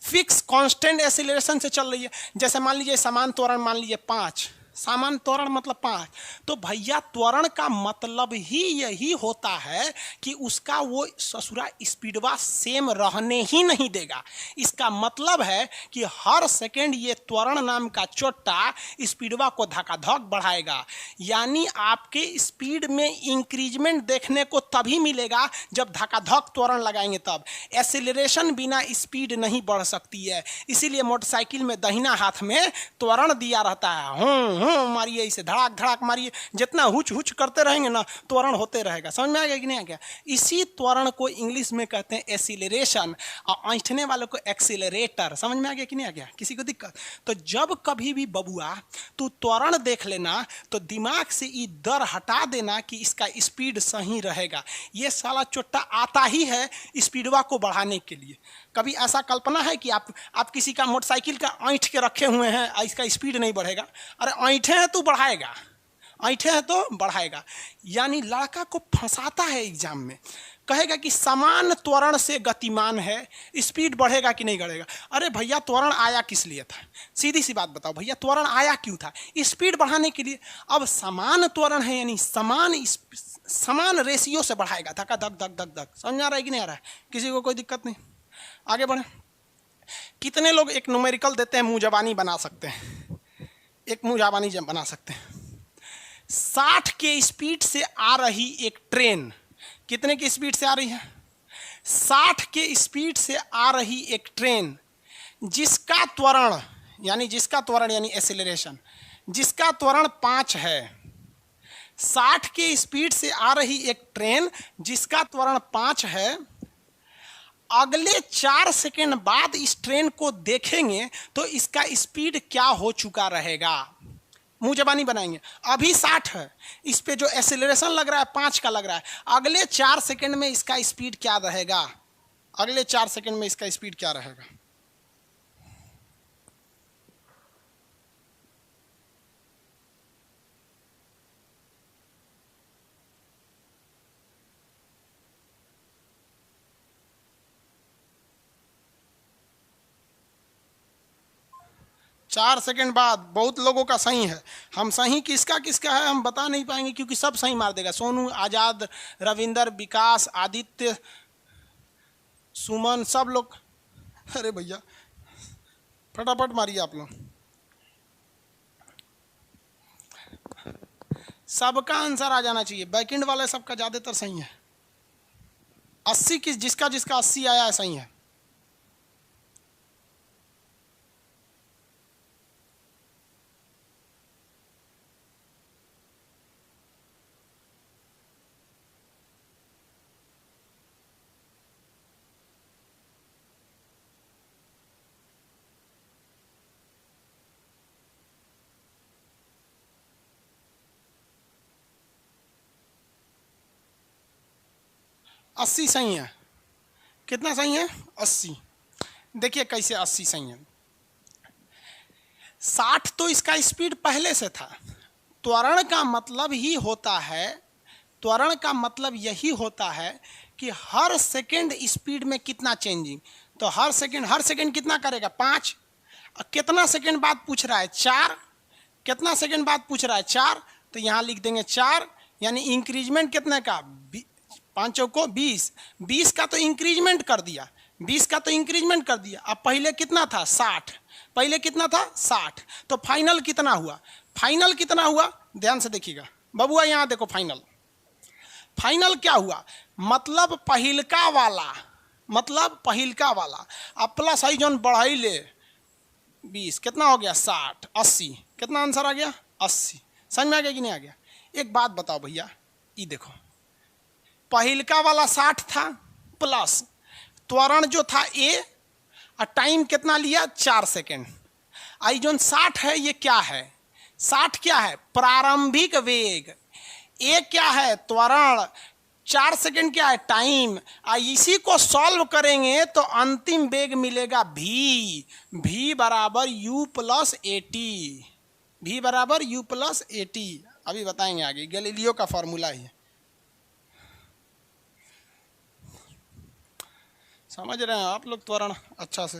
फिक्स कांस्टेंट एक्सीलरेशन से चल रही है। जैसे मान लीजिए समान त्वरण, मान लीजिए 5, समान त्वरण मतलब 5, तो भैया त्वरण का मतलब ही यही होता है कि उसका वो ससुरा स्पीडवा सेम रहने ही नहीं देगा। इसका मतलब है कि हर सेकंड ये त्वरण नाम का चोट्टा स्पीडवा को धकाधक बढ़ाएगा। यानी आपके स्पीड में इंक्रीजमेंट देखने को तभी मिलेगा जब धकाधक त्वरण लगाएंगे तब। एक्सीलरेशन बिना स्पीड नहीं बढ़ सकती है। इसीलिए मोटरसाइकिल में दाहिना हाथ में त्वरण दिया रहता है, मारिए, इसे धड़ाक धड़ाक मारिए, जितना हुच हुच करते रहेंगे ना, त्वरण होते रहेगा। समझ में आ गया कि नहीं आ गया? इसी त्वरण को इंग्लिश में कहते हैं एक्सीलरेशन, और ऐंठने वालों को एक्सीलरेटर। समझ में आ गया कि नहीं आ गया? किसी को दिक्कत? तो जब कभी भी बबुआ तू त्वरण देख लेना, तो दिमाग से ये डर हटा देना कि इसका स्पीड सही रहेगा। ये साला चोट्टा आता ही है स्पीडवा को बढ़ाने के लिए। कभी ऐसा कल्पना है कि आप किसी का मोटरसाइकिल का ऐंठ के रखे हुए हैं, इसका स्पीड नहीं बढ़ेगा? अरे ऐंठे हैं तो बढ़ाएगा, ऐंठे हैं तो बढ़ाएगा। यानी लड़का को फंसाता है एग्जाम में, कहेगा कि समान त्वरण से गतिमान है, स्पीड बढ़ेगा कि नहीं बढ़ेगा। अरे भैया त्वरण आया किस लिए था? सीधी सी बात बताओ भैया, त्वरण आया क्यों था? स्पीड बढ़ाने के लिए। अब समान त्वरण है यानी समान रेशियो से बढ़ाएगा, धक्का धक धक धक धक। समझ आ रहा है कि नहीं आ रहा है? किसी को कोई दिक्कत नहीं? आगे बढ़े। कितने लोग एक न्यूमेरिकल देते हैं, मुंह जबानी बना सकते हैं? एक मुंह जबानी बना सकते हैं। 60 के स्पीड से आ रही एक ट्रेन, कितने की स्पीड से आ रही है? 60 के स्पीड से आ रही एक ट्रेन, जिसका त्वरण यानी एक्सीलरेशन, जिसका त्वरण 5 है। 60 के स्पीड से आ रही एक ट्रेन जिसका त्वरण 5 है, अगले 4 सेकेंड बाद इस ट्रेन को देखेंगे तो इसका स्पीड क्या हो चुका रहेगा? मुंह जबानी बनाएंगे। अभी 60 है, इस पे जो एक्सीलरेशन लग रहा है 5 का लग रहा है, अगले 4 सेकेंड में इसका स्पीड क्या रहेगा? अगले 4 सेकेंड में इसका स्पीड क्या रहेगा? चार सेकंड बाद। बहुत लोगों का सही है। हम सही किसका किसका है हम बता नहीं पाएंगे, क्योंकि सब सही मार देगा। सोनू, आजाद, रविंदर, विकास, आदित्य, सुमन, सब लोग। अरे भैया फटाफट मारिए आप लोग। सबका आंसर आ जाना चाहिए। बैकेंड वाले सबका ज्यादातर सही है। 80 जिसका 80 आया है सही है। अस्सी सही है। कितना सही है? 80। देखिए कैसे 80 सही है। 60 तो इसका स्पीड पहले से था। त्वरण का मतलब ही होता है, त्वरण का मतलब यही होता है कि हर सेकंड स्पीड में कितना चेंजिंग। तो हर सेकंड कितना करेगा 5। कितना सेकंड बाद पूछ रहा है 4, कितना सेकंड बाद पूछ रहा है 4, तो यहाँ लिख देंगे 4, यानी इंक्रीजमेंट कितने का 5 को 20 का तो इंक्रीजमेंट कर दिया, 20 का तो इंक्रीजमेंट कर दिया। अब पहले कितना था 60, पहले कितना था 60, तो फाइनल कितना हुआ, फाइनल कितना हुआ ध्यान से देखिएगा बबुआ, यहाँ देखो फाइनल क्या हुआ, मतलब पहिलका वाला अब प्लस है जोन बढ़ाई ले 20, कितना हो गया 60, 80, कितना आंसर आ गया 80। समझ में आ गया कि नहीं आ गया? एक बात बताओ भैया, ये देखो पहिलका वाला 60 था प्लस त्वरण जो था ए और टाइम कितना लिया 4 सेकेंड। आई जोन 60 है ये क्या है, 60 क्या है प्रारंभिक वेग, ए क्या है त्वरण, 4 सेकेंड क्या है टाइम। इसी को सॉल्व करेंगे तो अंतिम वेग मिलेगा v बराबर u प्लस एटी, v बराबर u प्लस एटी। अभी बताएंगे आगे, गैलीलियो का फॉर्मूला है, समझ रहे हैं आप लोग त्वरण अच्छा से।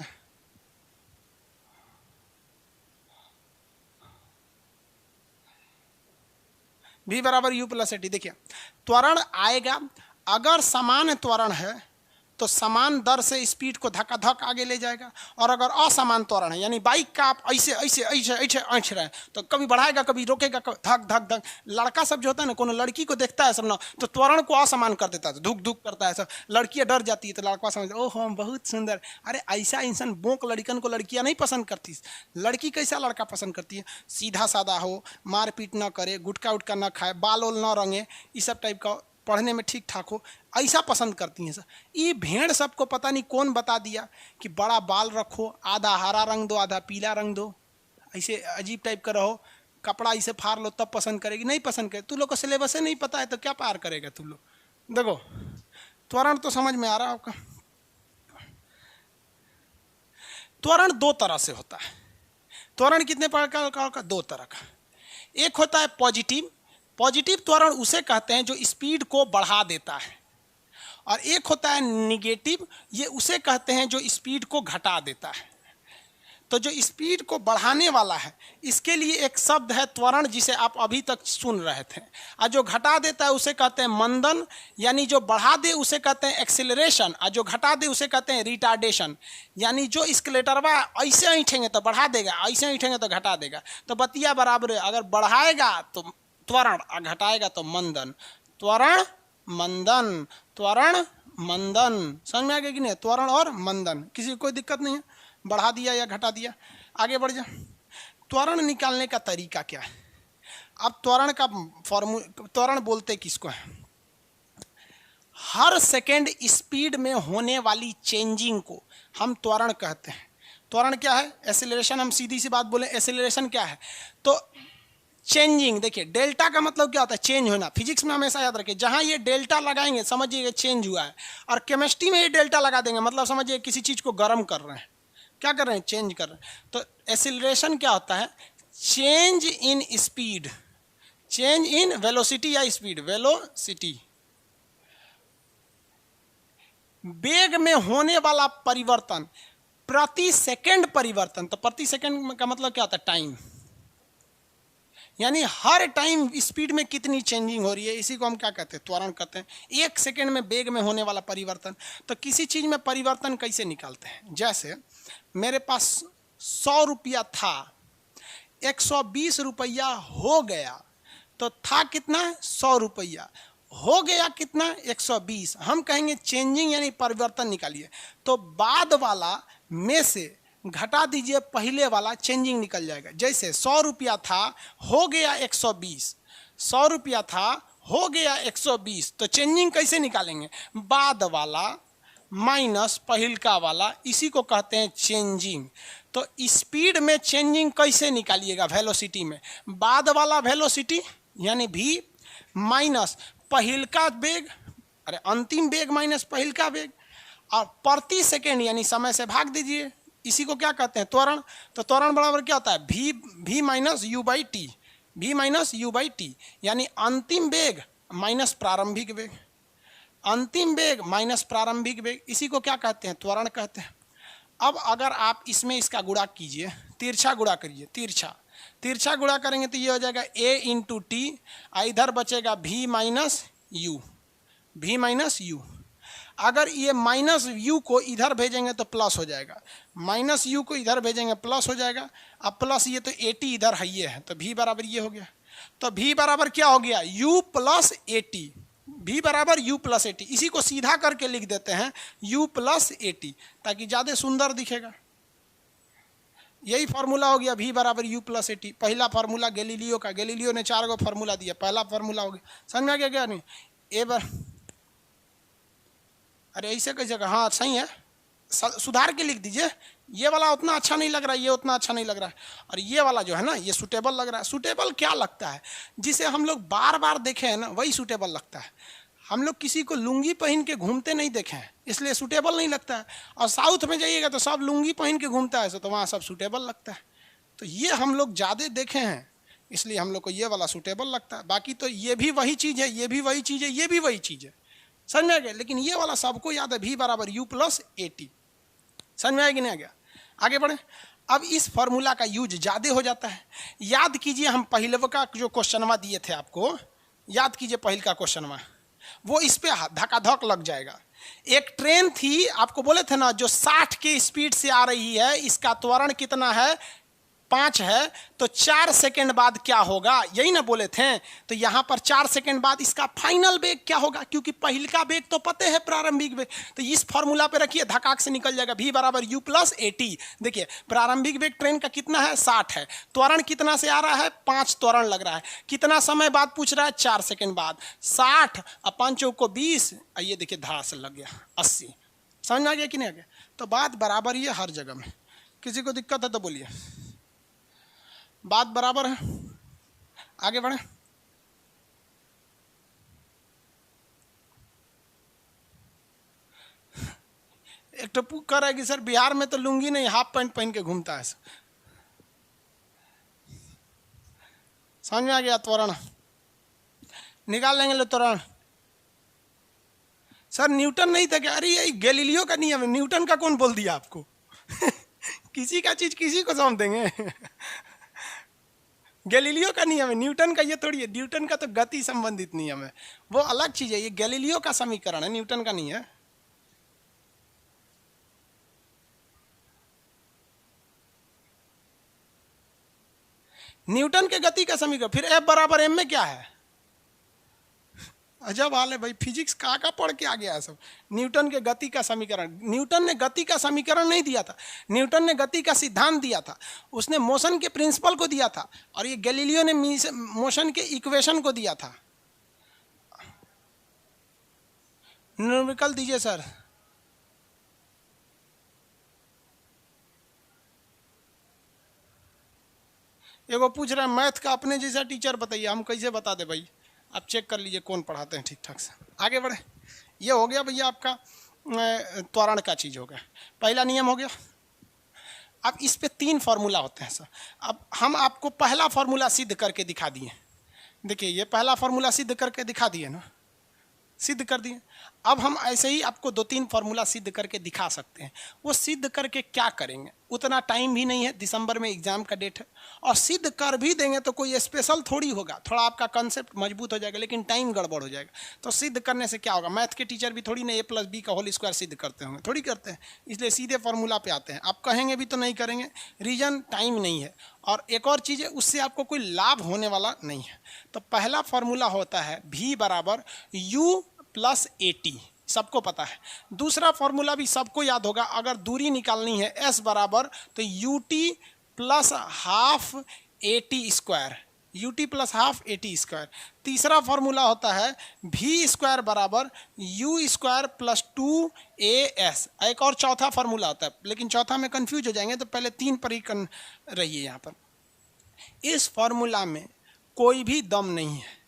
v बराबर u प्लस एटी। देखिए त्वरण आएगा, अगर समान त्वरण है तो समान दर से स्पीड को धक्का धक आगे ले जाएगा, और अगर असमान त्वरण है यानी बाइक का आप ऐसे ऐसे ऐसे ऐसे ऐंठ रहे हैं तो कभी बढ़ाएगा कभी रोकेगा, धक धक धक। लड़का सब जो होता है ना, कोनो लड़की को देखता है सब ना तो त्वरण को असमान कर देता है, धुक धुक करता है सब, लड़कियां डर जाती है तो लड़का समझता है ओह हम बहुत सुंदर। अरे ऐसा इंसान बोक लड़कन को लड़कियां नहीं पसंद करती, लड़की कैसा लड़का पसंद करती है, सीधा साधा हो, मारपीट ना करे, गुटखा उटका ना खाए, बाल ओल ना रंगे, इस सब टाइप का, पढ़ने में ठीक ठाक हो, ऐसा पसंद करती हैं सर। ये भेड़ सबको पता नहीं कौन बता दिया कि बड़ा बाल रखो, आधा हरा रंग दो आधा पीला रंग दो, ऐसे अजीब टाइप का रहो, कपड़ा इसे फाड़ लो तब पसंद करेगी, नहीं पसंद करे। तू लोग को सिलेबस नहीं पता है तो क्या पार करेगा तू लोग। देखो त्वरण तो समझ में आ रहा है आपका। त्वरण दो तरह से होता है, त्वरण कितने प्रकार का, दो तरह का। एक होता है पॉजिटिव, पॉजिटिव त्वरण उसे कहते हैं जो स्पीड को बढ़ा देता है, और एक होता है निगेटिव, ये उसे कहते हैं जो स्पीड को घटा देता है। तो जो स्पीड को बढ़ाने वाला है इसके लिए एक शब्द है त्वरण, जिसे आप अभी तक सुन रहे थे, और जो घटा देता है उसे कहते हैं मंदन, यानी जो बढ़ा दे उसे कहते हैं एक्सेलरेशन, और जो घटा दे उसे कहते हैं रिटार्डेशन। यानी जो स्केलेटरवा ऐसे ऐंठेंगे तो बढ़ा देगा, ऐसे ऐंठेंगे तो घटा देगा, तो बतिया बराबर है। अगर बढ़ाएगा तो त्वरण और घटाएगा तो मंदन, त्वरण मंदन, त्वरण मंदन। समझ में आ गया कि नहीं? त्वरण और मंदन, किसी को कोई दिक्कत नहीं है, बढ़ा दिया या घटा दिया। आगे बढ़ जा। त्वरण निकालने का तरीका क्या है? अब त्वरण का फॉर्मूला, त्वरण बोलते किसको है? हर सेकेंड स्पीड में होने वाली चेंजिंग को हम त्वरण कहते हैं। त्वरण क्या है? एक्सेलरेशन। हम सीधी सी बात बोले, एक्सेलरेशन क्या है? तो चेंजिंग, देखिए डेल्टा का मतलब क्या होता है? चेंज होना। फिजिक्स में हमेशा याद रखिए, जहां ये डेल्टा लगाएंगे समझिए चेंज हुआ है, और केमिस्ट्री में ये डेल्टा लगा देंगे मतलब समझिए किसी चीज को गर्म कर रहे हैं। क्या कर रहे हैं? चेंज कर रहे हैं। तो एक्सेलरेशन क्या होता है? Change in speed, change in velocity या स्पीड, वेलोसिटी, वेग में होने वाला परिवर्तन, प्रति सेकंड परिवर्तन। तो प्रति सेकंड का मतलब क्या होता है? टाइम, यानी हर टाइम स्पीड में कितनी चेंजिंग हो रही है, इसी को हम क्या कहते हैं? त्वरण कहते हैं। एक सेकंड में वेग में होने वाला परिवर्तन। तो किसी चीज में परिवर्तन कैसे निकालते हैं? जैसे मेरे पास 100 रुपया था, 120 रुपया हो गया, तो था कितना? 100 रुपया, हो गया कितना? 120। हम कहेंगे चेंजिंग यानी परिवर्तन निकालिए, तो बाद वाला में से घटा दीजिए पहले वाला, चेंजिंग निकल जाएगा। जैसे 100 रुपया था, हो गया 120, 100 रुपया था, हो गया 120, तो चेंजिंग कैसे निकालेंगे? बाद वाला माइनस पहिलका वाला, इसी को कहते हैं चेंजिंग। तो स्पीड में चेंजिंग कैसे निकालिएगा? वेलोसिटी में बाद वाला वेलोसिटी यानी v माइनस पहिलका वेग, अरे अंतिम वेग माइनस पहिलका वेग, और प्रति सेकेंड यानी समय से भाग दीजिए, इसी को क्या कहते हैं? त्वरण। तो त्वरण बराबर क्या होता है? v minus you by T, v minus you by T, यानी अंतिम वेग माइनस प्रारंभिक वेग, अंतिम वेग माइनस प्रारंभिक वेग, इसी को क्या कहते हैं? त्वरण कहते हैं। अब अगर आप इसमें इसका गुणा कीजिए, तिरछा गुणा करिए, तिरछा गुणा करेंगे तो ये हो जाएगा a इंटू टी, इधर बचेगा v माइनस यू। अगर ये माइनस यू को इधर भेजेंगे तो प्लस हो जाएगा, माइनस यू को इधर भेजेंगे प्लस हो जाएगा। अब प्लस ये तो 80 इधर है, ये है, तो v बराबर ये हो गया। तो v बराबर क्या हो गया, u प्लस 80, v बराबर u प्लस 80। इसी को सीधा करके लिख देते हैं u प्लस 80 ताकि ज़्यादा सुंदर दिखेगा। यही फार्मूला हो गया v बराबर u प्लस 80। पहला फार्मूला गैलीलियो का, गैलीलियो ने 4 गो फार्मूला दिया, पहला फार्मूला हो गया। समझ में आ गया क्या नहीं? ए बार अरे ऐसे कैसे का, हाँ सही है, सुधार के लिख दीजिए। ये वाला उतना अच्छा नहीं लग रहा है, ये उतना अच्छा नहीं लग रहा है, और ये वाला जो है ना ये सूटेबल लग रहा है। सूटेबल क्या लगता है, जिसे हम लोग बार बार देखे हैं ना वही सूटेबल लगता है। हम लोग किसी को लुंगी पहन के घूमते नहीं देखे हैं, इसलिए सूटेबल नहीं लगता है। और साउथ में जाइएगा तो सब लुंगी पहन के घूमता है, तो वहाँ सब सूटेबल लगता है। तो ये हम लोग ज़्यादा देखे हैं, इसलिए हम लोग को ये वाला सूटेबल लगता है। बाकी तो ये भी वही चीज़ है, ये भी वही चीज़ है, ये भी वही चीज़ है, समझ में आ गया। लेकिन ये वाला सबको याद है, v बराबर u प्लस 80। समझ में आएगी नहीं आ गया? आगे बढ़े। अब इस फॉर्मूला का यूज ज़्यादा हो जाता है। याद कीजिए हम पहले का जो क्वेश्चनवा दिए थे आपको, याद कीजिए पहले का क्वेश्चनवा, वो इस पे धकाधक लग जाएगा। एक ट्रेन थी, आपको बोले थे ना, जो 60 के स्पीड से आ रही है, इसका त्वरण कितना है, 5 है, तो 4 सेकंड बाद क्या होगा, यही ना बोले थे। तो यहाँ पर 4 सेकंड बाद इसका फाइनल वेग क्या होगा, क्योंकि पहले का वेग तो पते है प्रारंभिक वेग। तो इस फॉर्मूला पे रखिए, धकाक से निकल जाएगा v बराबर u प्लस 80। देखिए प्रारंभिक वेग ट्रेन का कितना है, 60 है, त्वरण कितना से आ रहा है, 5 त्वरण लग रहा है, कितना समय बाद पूछ रहा है, 4 सेकंड बाद। 60 और 5 को 20, ये देखिए धड़ा से लग गया 80। समझ में आ गया कि नहीं आ गया? तो बात बराबर ही है हर जगह में। किसी को दिक्कत है तो बोलिए, बात बराबर है। आगे बढ़े। एक टप्पू कह रहा है कि सर बिहार में तो लुंगी नहीं, हाफ पैंट पहन के घूमता है। समझ में आ गया? त्वरण निकाल लेंगे लो त्वरण। सर न्यूटन नहीं था क्या? अरे ये गैलीलियो का नियम है, न्यूटन का कौन बोल दिया आपको? किसी का चीज किसी को समझ देंगे। गैलीलियो का नियम है, न्यूटन का ये थोड़ी है। न्यूटन का तो गति संबंधित नियम है, वो अलग चीज है। ये गैलीलियो का समीकरण है, न्यूटन का नहीं है। न्यूटन के गति का समीकरण, फिर F बराबर m में क्या है? अजब हाल है भाई, फिजिक्स का पढ़ के आ गया है सब। न्यूटन के गति का समीकरण, न्यूटन ने गति का समीकरण नहीं दिया था, न्यूटन ने गति का सिद्धांत दिया था, उसने मोशन के प्रिंसिपल को दिया था, और ये गैलीलियो ने मोशन के इक्वेशन को दिया था। न्यूमेरिकल दीजिए सर। एगो पूछ रहा है मैथ का अपने जैसा टीचर बताइए, हम कैसे बता दे भाई? आप चेक कर लीजिए कौन पढ़ाते हैं ठीक ठाक से। आगे बढ़े। ये हो गया भैया आपका त्वरण का चीज़ हो गया, पहला नियम हो गया। अब इस पे 3 फार्मूला होते हैं सर। अब हम आपको पहला फार्मूला सिद्ध करके दिखा दिए। देखिए ये पहला फार्मूला सिद्ध करके दिखा दिए ना, सिद्ध कर दिए। अब हम ऐसे ही आपको 2-3 फार्मूला सिद्ध करके दिखा सकते हैं। वो सिद्ध करके क्या करेंगे, उतना टाइम भी नहीं है, दिसंबर में एग्जाम का डेट है, और सिद्ध कर भी देंगे तो कोई स्पेशल थोड़ी होगा, थोड़ा आपका कंसेप्ट मजबूत हो जाएगा, लेकिन टाइम गड़बड़ हो जाएगा। तो सिद्ध करने से क्या होगा, मैथ के टीचर भी थोड़ी ना a + b का होल स्क्वायर सिद्ध करते होंगे, थोड़ी करते हैं, इसलिए सीधे फार्मूला पे आते हैं। आप कहेंगे भी तो नहीं करेंगे, रीजन टाइम नहीं है। और एक और चीज़ है, उससे आपको कोई लाभ होने वाला नहीं है। तो पहला फार्मूला होता है v बराबर u प्लस 80, सबको पता है। दूसरा फॉर्मूला भी सबको याद होगा, अगर दूरी निकालनी है s बराबर तो ut plus half 80 square, ut plus half 80 square. तीसरा फॉर्मूला होता है v स्क्वायर बराबर u स्क्वायर प्लस 2as। एक और चौथा फॉर्मूला होता है, लेकिन चौथा में कंफ्यूज हो जाएंगे, तो पहले 3 पर ही रहिए। यहाँ पर इस फॉर्मूला में कोई भी दम नहीं है,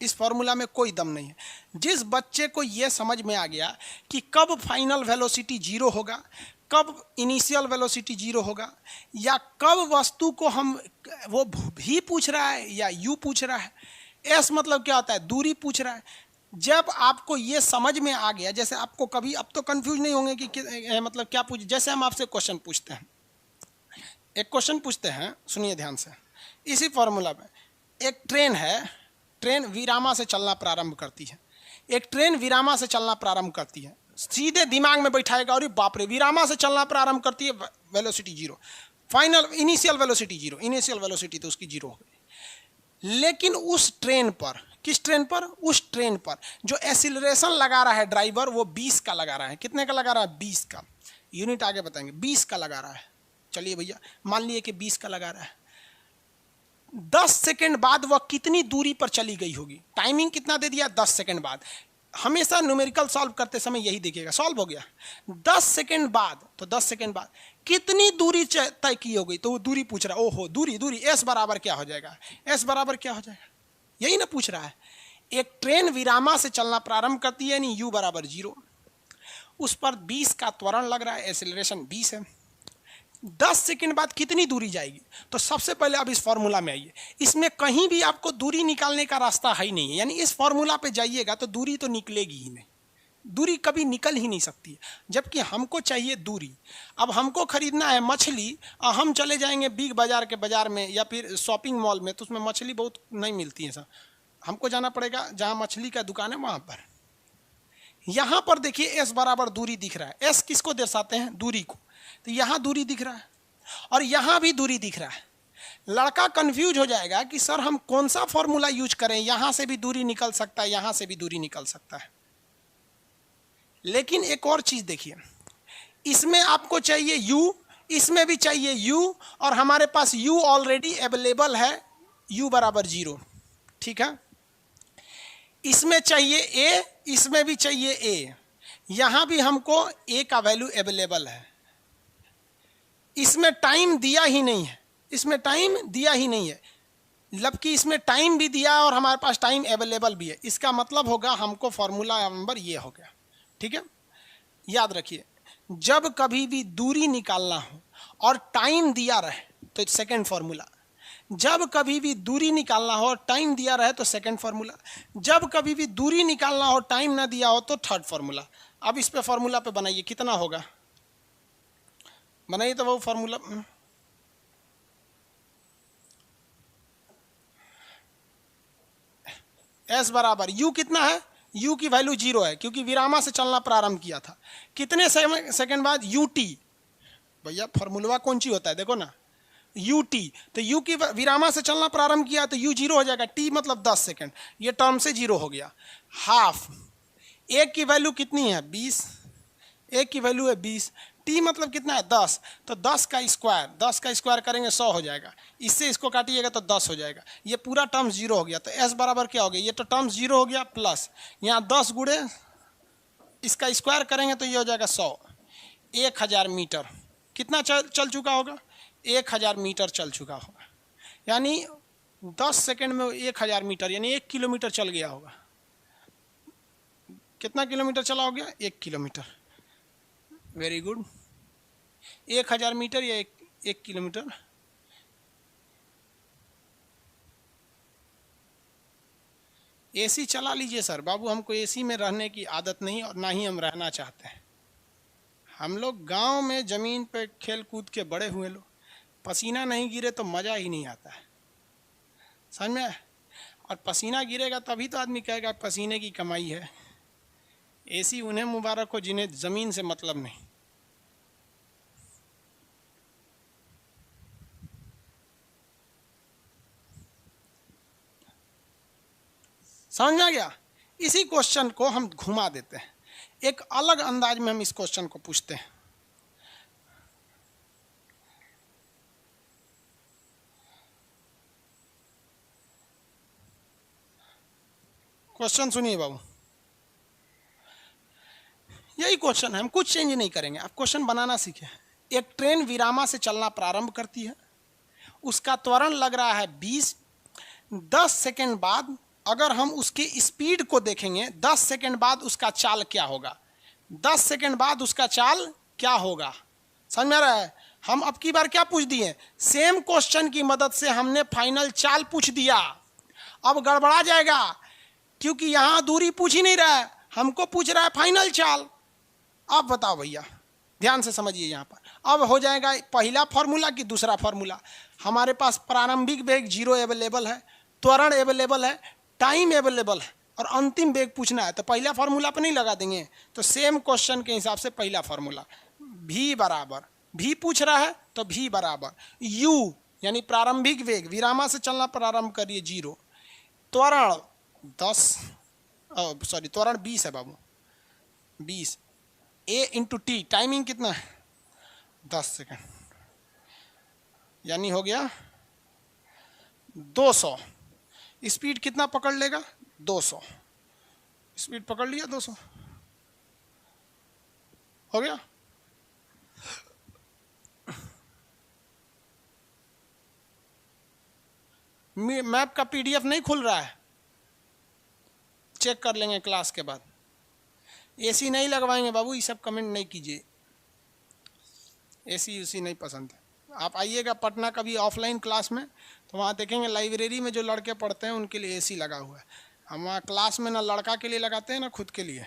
इस फॉर्मूला में कोई दम नहीं है। जिस बच्चे को ये समझ में आ गया कि कब फाइनल वेलोसिटी 0 होगा, कब इनिशियल वेलोसिटी 0 होगा, या कब वस्तु को हम वो भी पूछ रहा है या यू पूछ रहा है, एस मतलब क्या होता है, दूरी पूछ रहा है, जब आपको ये समझ में आ गया, जैसे आपको कभी अब तो कंफ्यूज नहीं होंगे कि मतलब क्या पूछ, जैसे हम आपसे क्वेश्चन पूछते हैं, एक क्वेश्चन पूछते हैं, सुनिए ध्यान से, इसी फॉर्मूला में एक ट्रेन है, ट्रेन विरामा से चलना प्रारंभ करती है, एक ट्रेन विरामा से चलना प्रारंभ करती है, सीधे दिमाग में बैठाएगा और बाप रे विरामा से चलना प्रारंभ करती है, velocity zero, final initial velocity zero, initial velocity तो उसकी जीरो हो गई। लेकिन उस ट्रेन पर, किस ट्रेन पर, उस ट्रेन पर जो एक्सीलरेशन लगा रहा है ड्राइवर वो 20 का लगा रहा है। कितने का लगा रहा है? 20 का। यूनिट आगे बताएंगे। 20 का लगा रहा है। चलिए भैया मान लिए कि 20 का लगा रहा है। 10 सेकंड बाद वह कितनी दूरी पर चली गई होगी? टाइमिंग कितना दे दिया? 10 सेकंड बाद। हमेशा न्यूमेरिकल सॉल्व करते समय यही देखिएगा, सॉल्व हो गया 10 सेकंड बाद, तो 10 सेकंड बाद कितनी दूरी तय की होगी? तो वो दूरी पूछ रहा है। ओहो दूरी, दूरी एस बराबर क्या हो जाएगा? एस बराबर क्या हो जाएगा? यही ना पूछ रहा है। एक ट्रेन विरामा से चलना प्रारंभ करती है यानी यू बराबर 0, उस पर 20 का त्वरण लग रहा है, एक्सेलरेशन 20 है। 10 सेकंड बाद कितनी दूरी जाएगी? तो सबसे पहले अब इस फॉर्मूला में आइए, इसमें कहीं भी आपको दूरी निकालने का रास्ता है ही नहीं है, यानी इस फॉर्मूला पे जाइएगा तो दूरी तो निकलेगी ही नहीं, दूरी कभी निकल ही नहीं सकती है, जबकि हमको चाहिए दूरी। अब हमको खरीदना है मछली, हम चले जाएंगे बिग बाजार के बाजार में या फिर शॉपिंग मॉल में, तो उसमें मछली बहुत नहीं मिलती है सर, हमको जाना पड़ेगा जहाँ मछली का दुकान है वहाँ पर। यहाँ पर देखिए एस बराबर दूरी दिख रहा है। एस किसको दर्शाते हैं? दूरी को। तो यहाँ दूरी दिख रहा है और यहाँ भी दूरी दिख रहा है। लड़का कंफ्यूज हो जाएगा कि सर हम कौन सा फॉर्मूला यूज करें, यहाँ से भी दूरी निकल सकता है, यहाँ से भी दूरी निकल सकता है। लेकिन एक और चीज देखिए, इसमें आपको चाहिए u, इसमें भी चाहिए u, और हमारे पास u ऑलरेडी अवेलेबल है, u बराबर 0, ठीक है। इसमें चाहिए a, इसमें भी चाहिए a, यहां भी हमको a का वैल्यू अवेलेबल है। इसमें टाइम दिया ही नहीं है, इसमें टाइम दिया ही नहीं है, जबकि इसमें टाइम भी दिया और हमारे पास टाइम अवेलेबल भी है। इसका मतलब होगा हमको फॉर्मूला नंबर ये हो गया, ठीक है। याद रखिए, जब कभी भी दूरी निकालना हो और टाइम दिया रहे तो सेकंड फॉर्मूला, जब कभी भी दूरी निकालना हो और टाइम दिया रहे तो सेकंड फॉर्मूला, जब कभी भी दूरी निकालना हो टाइम ना दिया हो तो थर्ड फॉर्मूला। अब इस पे फॉर्मूला पे बनाइए, कितना होगा बनाइए तो वो फॉर्मूला। एस बराबर यू कितना है? u की वैल्यू 0 है क्योंकि विरामा से चलना प्रारंभ किया था। कितने सेकंड बाद? ut। भैया फॉर्मूला कौन सी होता है देखो ना, ut। तो u की विरामा से चलना प्रारंभ किया तो u 0 हो जाएगा, t मतलब 10 सेकंड, ये टर्म से 0 हो गया। हाफ, एक की वैल्यू कितनी है? 20, एक की वैल्यू है 20, t मतलब कितना है? 10, तो 10 का स्क्वायर, 10 का स्क्वायर करेंगे 100 हो जाएगा, इससे इसको काटिएगा तो 10 हो जाएगा, ये पूरा टर्म 0 हो गया। तो s बराबर क्या हो गया? ये तो टर्म 0 हो गया, प्लस यहाँ 10 गुणे इसका स्क्वायर करेंगे तो ये हो जाएगा 100, 1000 मीटर। कितना चल चुका होगा? 1000 मीटर चल चुका होगा, यानी 10 सेकंड में 1000 मीटर यानी 1 किलोमीटर चल गया होगा। कितना किलोमीटर चला हो गया? 1 किलोमीटर। Very good. 1000 मीटर या 1 किलोमीटर। एसी चला लीजिए सर। बाबू हमको एसी में रहने की आदत नहीं और ना ही हम रहना चाहते हैं। हम लोग गांव में ज़मीन पे खेल कूद के बड़े हुए लोग, पसीना नहीं गिरे तो मज़ा ही नहीं आता है, समझ में? और पसीना गिरेगा तभी तो आदमी कहेगा पसीने की कमाई है। एसी उन्हें मुबारक हो जिन्हें ज़मीन से मतलब नहीं। समझ आ गया? इसी क्वेश्चन को हम घुमा देते हैं, एक अलग अंदाज में हम इस क्वेश्चन को पूछते हैं। क्वेश्चन सुनिए बाबू, यही क्वेश्चन है, हम कुछ चेंज नहीं करेंगे, आप क्वेश्चन बनाना सीखें। एक ट्रेन विरामा से चलना प्रारंभ करती है, उसका त्वरण लग रहा है 20। 10 सेकंड बाद अगर हम उसके स्पीड को देखेंगे, 10 सेकंड बाद उसका चाल क्या होगा? 10 सेकंड बाद उसका चाल क्या होगा? समझ में आ रहा है? हम अब की बार क्या पूछ दिए? सेम क्वेश्चन की मदद से हमने फाइनल चाल पूछ दिया। अब गड़बड़ा जाएगा, क्योंकि यहां दूरी पूछ ही नहीं रहा है, हमको पूछ रहा है फाइनल चाल। अब बताओ भैया, ध्यान से समझिए यहाँ पर। अब हो जाएगा पहला फॉर्मूला कि दूसरा फॉर्मूला। हमारे पास प्रारंभिक वेग 0 अवेलेबल है, त्वरण अवेलेबल है, टाइम अवेलेबल है, और अंतिम वेग पूछना है, तो पहला फॉर्मूला पर नहीं लगा देंगे। तो सेम क्वेश्चन के हिसाब से पहला फॉर्मूला v बराबर, v पूछ रहा है तो v बराबर u यानी प्रारंभिक वेग, विरामा से चलना प्रारंभ करिए 0, त्वरण 10, सॉरी त्वरण 20 है बाबू, 20, a इंटू टी, टाइमिंग कितना है 10 सेकेंड, यानी हो गया 200। स्पीड कितना पकड़ लेगा 200, स्पीड पकड़ लिया 200, हो गया। मैप का पीडीएफ नहीं खुल रहा है, चेक कर लेंगे क्लास के बाद। एसी नहीं लगवाएंगे बाबू, ये सब कमेंट नहीं कीजिए, एसी उसी नहीं पसंद है। आप आइएगा पटना कभी ऑफलाइन क्लास में, तो वहाँ देखेंगे लाइब्रेरी में जो लड़के पढ़ते हैं उनके लिए एसी लगा हुआ है। हम वहाँ क्लास में ना लड़का के लिए लगाते हैं ना खुद के लिए।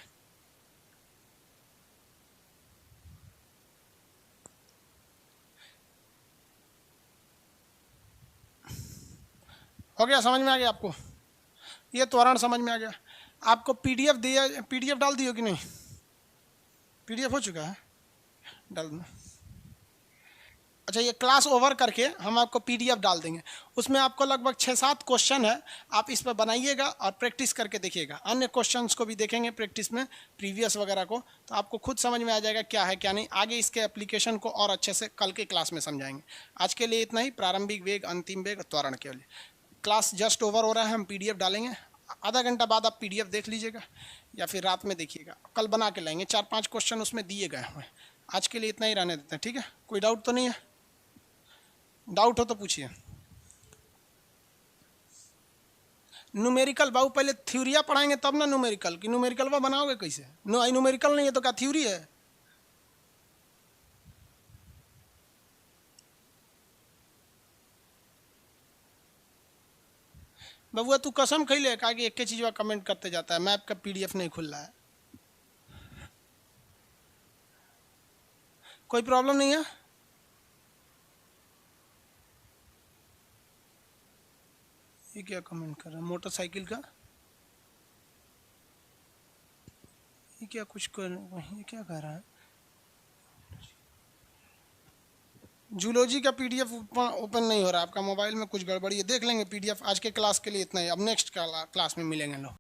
हो गया, समझ में आ गया आपको? ये त्वरण समझ में आ गया। आपको पीडीएफ दिया, पीडीएफ डाल दियो कि नहीं? पीडीएफ हो चुका है, डाल दो। अच्छा, ये क्लास ओवर करके हम आपको पीडीएफ डाल देंगे, उसमें आपको लगभग 6-7 क्वेश्चन है, आप इस पर बनाइएगा और प्रैक्टिस करके देखिएगा। अन्य क्वेश्चंस को भी देखेंगे प्रैक्टिस में, प्रीवियस वगैरह को, तो आपको खुद समझ में आ जाएगा क्या है क्या नहीं। आगे इसके एप्लीकेशन को और अच्छे से कल के क्लास में समझाएंगे। आज के लिए इतना ही, प्रारंभिक वेग, अंतिम वेग, त्वरण के लिए। क्लास जस्ट ओवर हो रहा है, हम पीडीएफ डालेंगे, आधा घंटा बाद आप पीडीएफ देख लीजिएगा या फिर रात में देखिएगा, कल बना के लाएंगे। 4-5 क्वेश्चन उसमें दिए गए हैं। आज के लिए इतना ही रहने देते हैं, ठीक है? कोई डाउट तो नहीं है? डाउट हो तो पूछिए। न्यूमेरिकल बाबू पहले थ्योरिया पढ़ाएंगे तब ना न्यूमेरिकल, कि न्यूमेरिकल वो बनाओगे कैसे? न्यूमेरिकल नहीं है तो क्या थ्योरी है? बबुआ तू कसम खैले कहा कि एक चीज कमेंट करते जाता है, मैप का पीडीएफ नहीं खुल रहा है। कोई प्रॉब्लम नहीं है? ये क्या कमेंट कर रहा है मोटरसाइकिल का? ये क्या कुछ कर, ये क्या कह रहा है? जूलॉजी का पीडीएफ ओपन नहीं हो रहा, आपका मोबाइल में कुछ गड़बड़ी है, देख लेंगे पीडीएफ। आज के क्लास के लिए इतना ही, अब नेक्स्ट क्लास में मिलेंगे लोग।